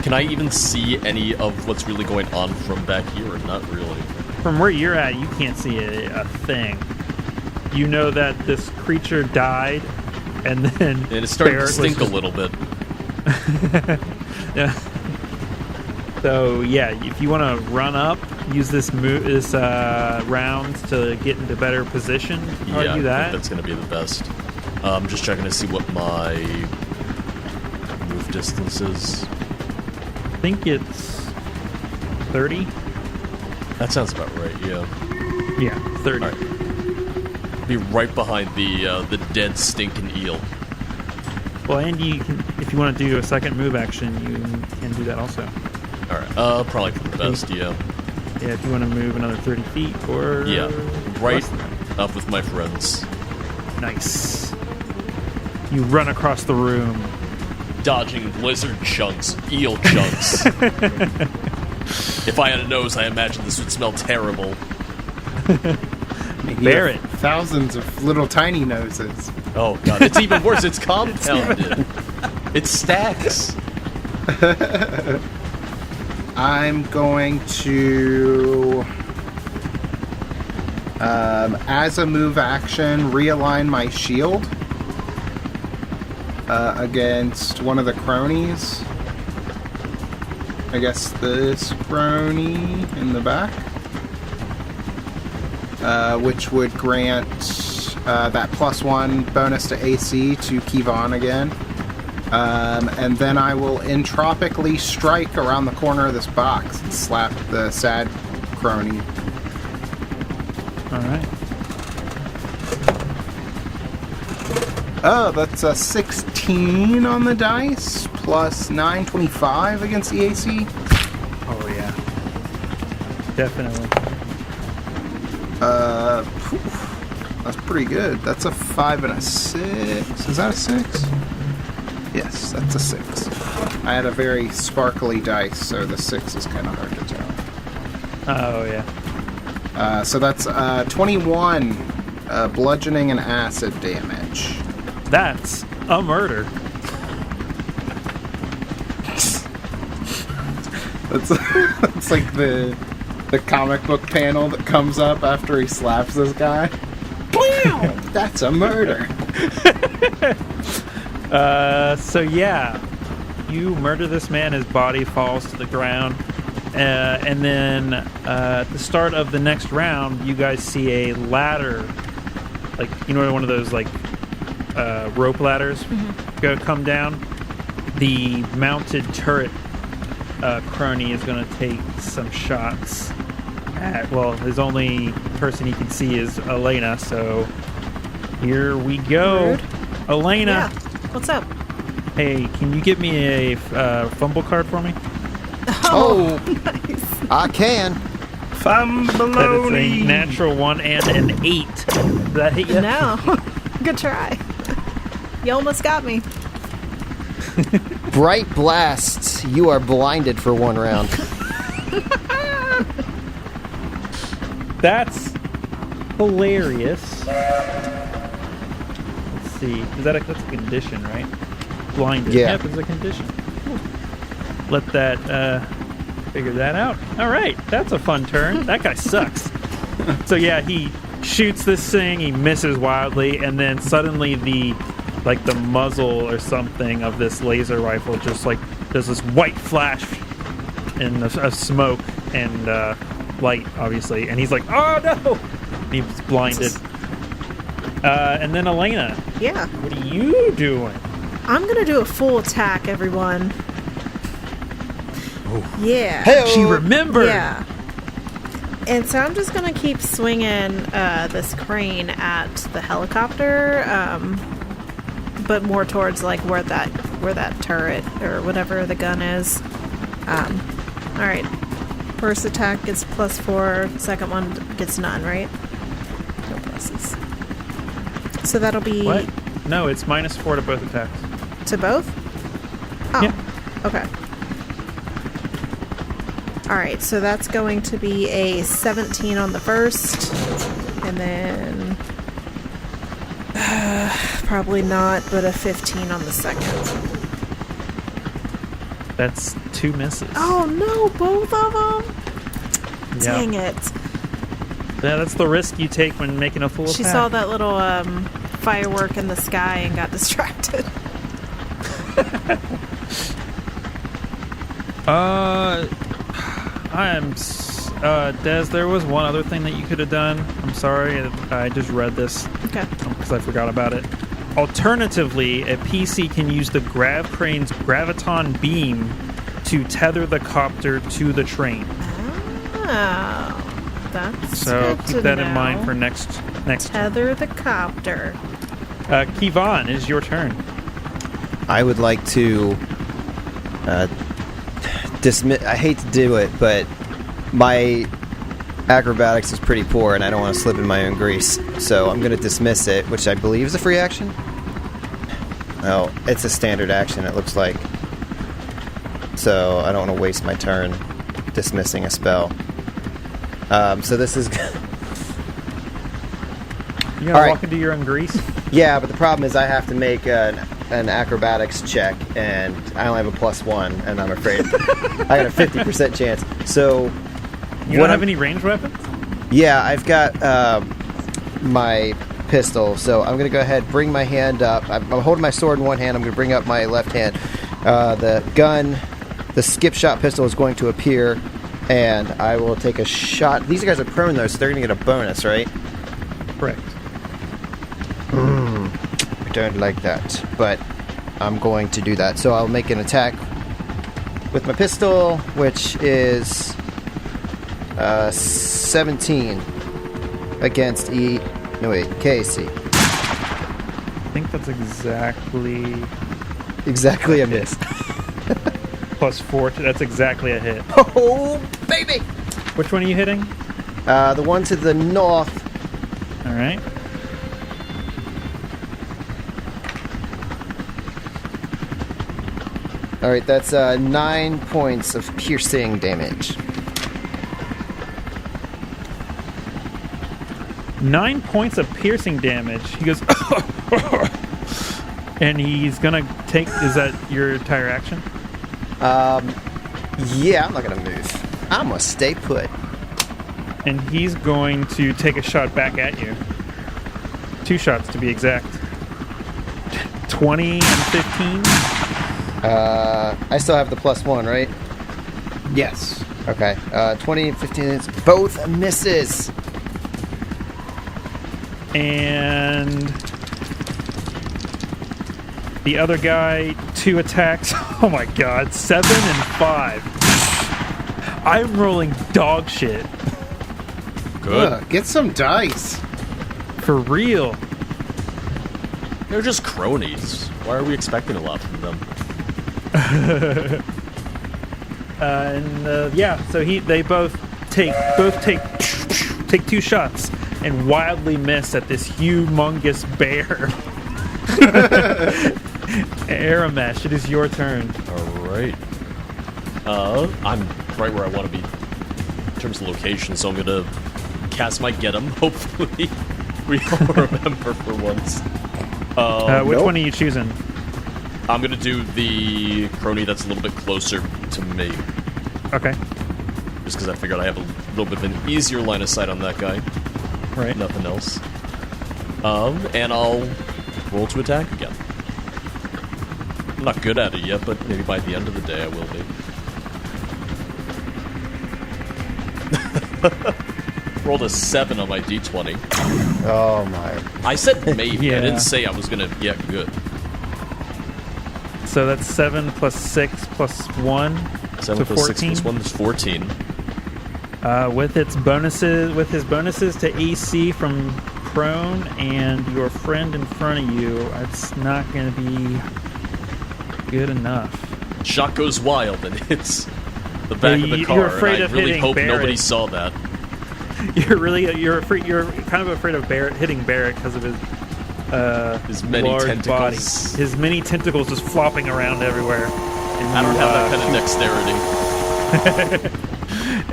Can I even see any of what's really going on from back here, or not really? From where you're at, you can't see a thing. You know that this creature died, and then... And it's starting to Barrett stink a little bit. Yeah. So, yeah, if you want to run up, use this round to get into better position, Yeah, do I that. think that's going to be the best. I'm just checking to see what my move distance is. I think it's 30. That sounds about right, yeah. Yeah, 30. All right. Be right behind the dead stinking eel. Well, and if you want to do a second move action, you can do that also. Alright, probably for the best, yeah. Yeah, if you want to move another 30 feet or... Yeah, right less than that. up with my friends. Nice. You run across the room. Dodging lizard chunks, eel chunks. If I had a nose, I imagine this would smell terrible. Barrett. Thousands of little tiny noses. Oh god, it's even worse, it's compounded. It stacks. I'm going to, as a move action, realign my shield against one of the cronies. I guess this crony in the back, which would grant that +1 bonus to AC to Kevon again. And then I will entropically strike around the corner of this box and slap the sad crony. Alright. Oh, that's a 16 on the dice, plus 9, 25 against the AC. Oh, yeah. Definitely. Phew, that's pretty good. That's a 5 and a 6. Is that a 6? Yes, that's a 6. I had a very sparkly dice, so the 6 is kind of hard to tell. Oh, yeah. So that's 21 bludgeoning and acid damage. That's a murder. It's like the comic book panel that comes up after he slaps this guy. Bam! That's a murder. So yeah, you murder this man, his body falls to the ground, and then at the start of the next round, you guys see a ladder, like, you know, one of those like rope ladders come down. The mounted turret crony is going to take some shots at, well, his only person he can see is Elena, so here we go. Rude. Elena. Yeah. What's up? Hey, can you get me a fumble card for me? Oh, Nice. I can. That is a natural 1 and an 8. Does that hit you? No. Good try. You almost got me. Bright blasts. You are blinded for 1 round. That's hilarious. Let's see. That's a condition, right? Blinded. Yeah. Yep, it's a condition. Cool. Let that figure that out. All right, that's a fun turn. That guy sucks. So yeah, he shoots this thing. He misses wildly, and then suddenly the muzzle or something of this laser rifle just like there's this white flash and a smoke and light, obviously, and he's like, oh no, he's blinded. And then Elena, Yeah. what are you doing? I'm gonna do a full attack, everyone. Yeah. Hey-o. She remembered. Yeah. And so I'm just gonna keep swinging this crane at the helicopter, but more towards like where that turret or whatever the gun is. All right. First attack gets +4. Second one gets none. Right? No pluses. So that'll be What? No, it's -4 to both attacks. to both. Oh. Yeah. Okay. All right, so that's going to be a 17 on the first, and then probably not, but a 15 on the second. That's 2 misses. Oh no, both of them! Yeah. Dang it. Yeah, that's the risk you take when making a full She attack. saw that little firework in the sky and got distracted. Des, there was one other thing that you could have done. I'm sorry, I just read this Okay. because I forgot about it. Alternatively, a PC can use the Grav crane's graviton beam to tether the copter to the train. Oh, that's So good keep to that in know. mind for next turn. Tether the copter. Kevon, is your turn. I would like to dismiss. I hate to do it, but my acrobatics is pretty poor, and I don't want to slip in my own grease. So I'm going to dismiss it, which I believe is a free action. Oh, it's a standard action, it looks like. So I don't want to waste my turn dismissing a spell. So this is... You gonna All right. walk into your own grease? Yeah, but the problem is I have to make an acrobatics check, and I only have a +1, and I'm afraid I got a 50% chance. So, You don't have any ranged weapons? yeah, I've got my pistol, so I'm going to go ahead, bring my hand up. I'm holding my sword in one hand. I'm going to bring up my left hand. The gun, the skip shot pistol is going to appear, and I will take a shot. These guys are prone, though, so they're going to get a bonus, right? Correct. I don't like that, but I'm going to do that. So I'll make an attack with my pistol, which is 17 against KC. I think that's Exactly a miss. +4. That's exactly a hit. Oh, baby! Which one are you hitting? The one to the north. All right. All right, that's 9 points of piercing damage. 9 points of piercing damage. He goes, and he's gonna take. Is that your entire action? Yeah, I'm not gonna move. I'm gonna stay put. And he's going to take a shot back at you. 2 shots to be exact. 20 and 15. I still have the +1, right? Yes. Okay. 20 and 15. It's both misses. And the other guy, 2 attacks. Oh my god, 7 and 5. I'm rolling dog shit. Good. Get some dice. For real. They're just cronies. Why are we expecting a lot from them? So they both take 2 shots and wildly miss at this humongous bear. Aramesh, it is your turn. Alright. I'm right where I want to be in terms of location, so I'm gonna cast my Get 'em. Hopefully we all remember for once. Which one are you choosing? I'm gonna do the crony that's a little bit closer to me. Okay. Just because I figured I have a little bit of an easier line of sight on that guy. Right. Nothing else. And I'll roll to attack again. I'm not good at it yet, but maybe by the end of the day I will be. Rolled a 7 on my d20. Oh my. I said maybe. Yeah. I didn't say I was gonna get good. So that's 7 plus 6 plus 1. 7 So plus 14? 6 plus 1 is 14. With his bonuses to AC from prone and your friend in front of you, it's not going to be good enough. Shot goes wild and hits the back of the car. You're afraid and I of really hitting hope Barrett. nobody saw that. You're kind of afraid of Barrett hitting Barrett because of his many large tentacles. body. His many tentacles just flopping around everywhere. And I don't have that kind of dexterity.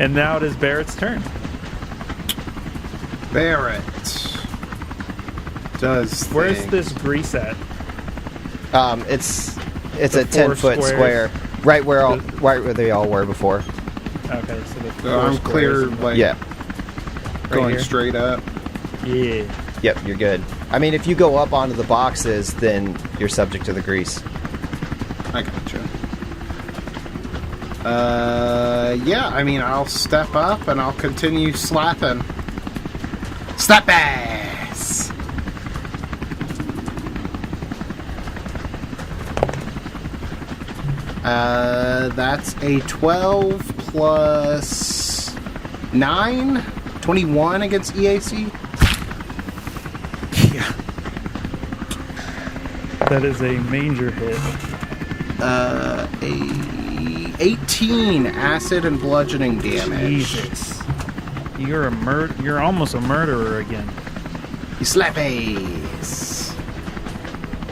And now it is Barrett's turn. Barrett does. Where's things. this grease at? It's The a 10-foot squares. square, right where they all were before. Okay, so the So I'm clear, like Yeah. going here? straight up. Yeah. Yep, you're good. I mean, if you go up onto the boxes, then you're subject to the grease. I gotcha. Yeah, I mean, I'll step up and I'll continue slapping. Slap ass! That's a 12 plus 9? 21 against EAC? Yeah. That is a major hit. A 18 acid and bludgeoning damage. Jesus. You're almost a murderer again. You slap ass.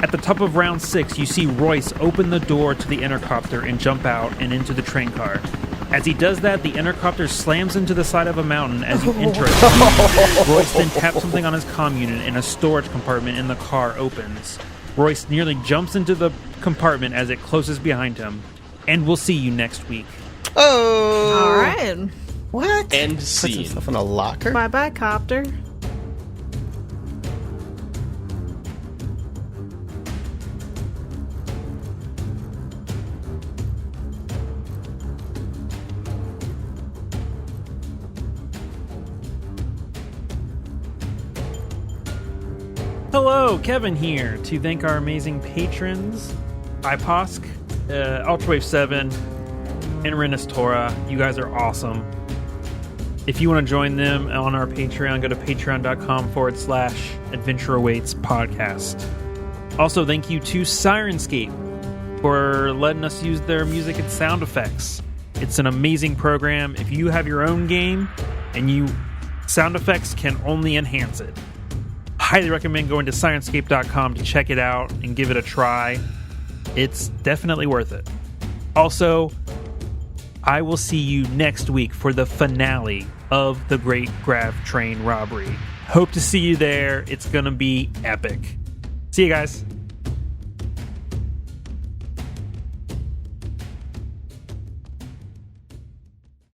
At the top of round 6, you see Royce open the door to the intercopter and jump out and into the train car. As he does that, the intercopter slams into the side of a mountain as you enter it. Royce then taps something on his comm unit and a storage compartment in the car opens. Royce nearly jumps into the compartment as it closes behind him. And we'll see you next week. Oh! All right. What? End Puts scene. himself in a locker? Bye-bye, copter. Hello, Kevin here to thank our amazing patrons, IPOSC, Ultrawave 7, and Renus Torah. You guys are awesome. If you want to join them on our Patreon, go to patreon.com/Adventure Awaits podcast. Also, thank you to Sirenscape for letting us use their music and sound effects. It's an amazing program. If you have your own game and you Sound effects can only enhance it. Highly recommend going to Sirenscape.com to check it out and give it a try. It's definitely worth it. Also, I will see you next week for the finale of the Great Grav Train Robbery. Hope to see you there. It's going to be epic. See you guys.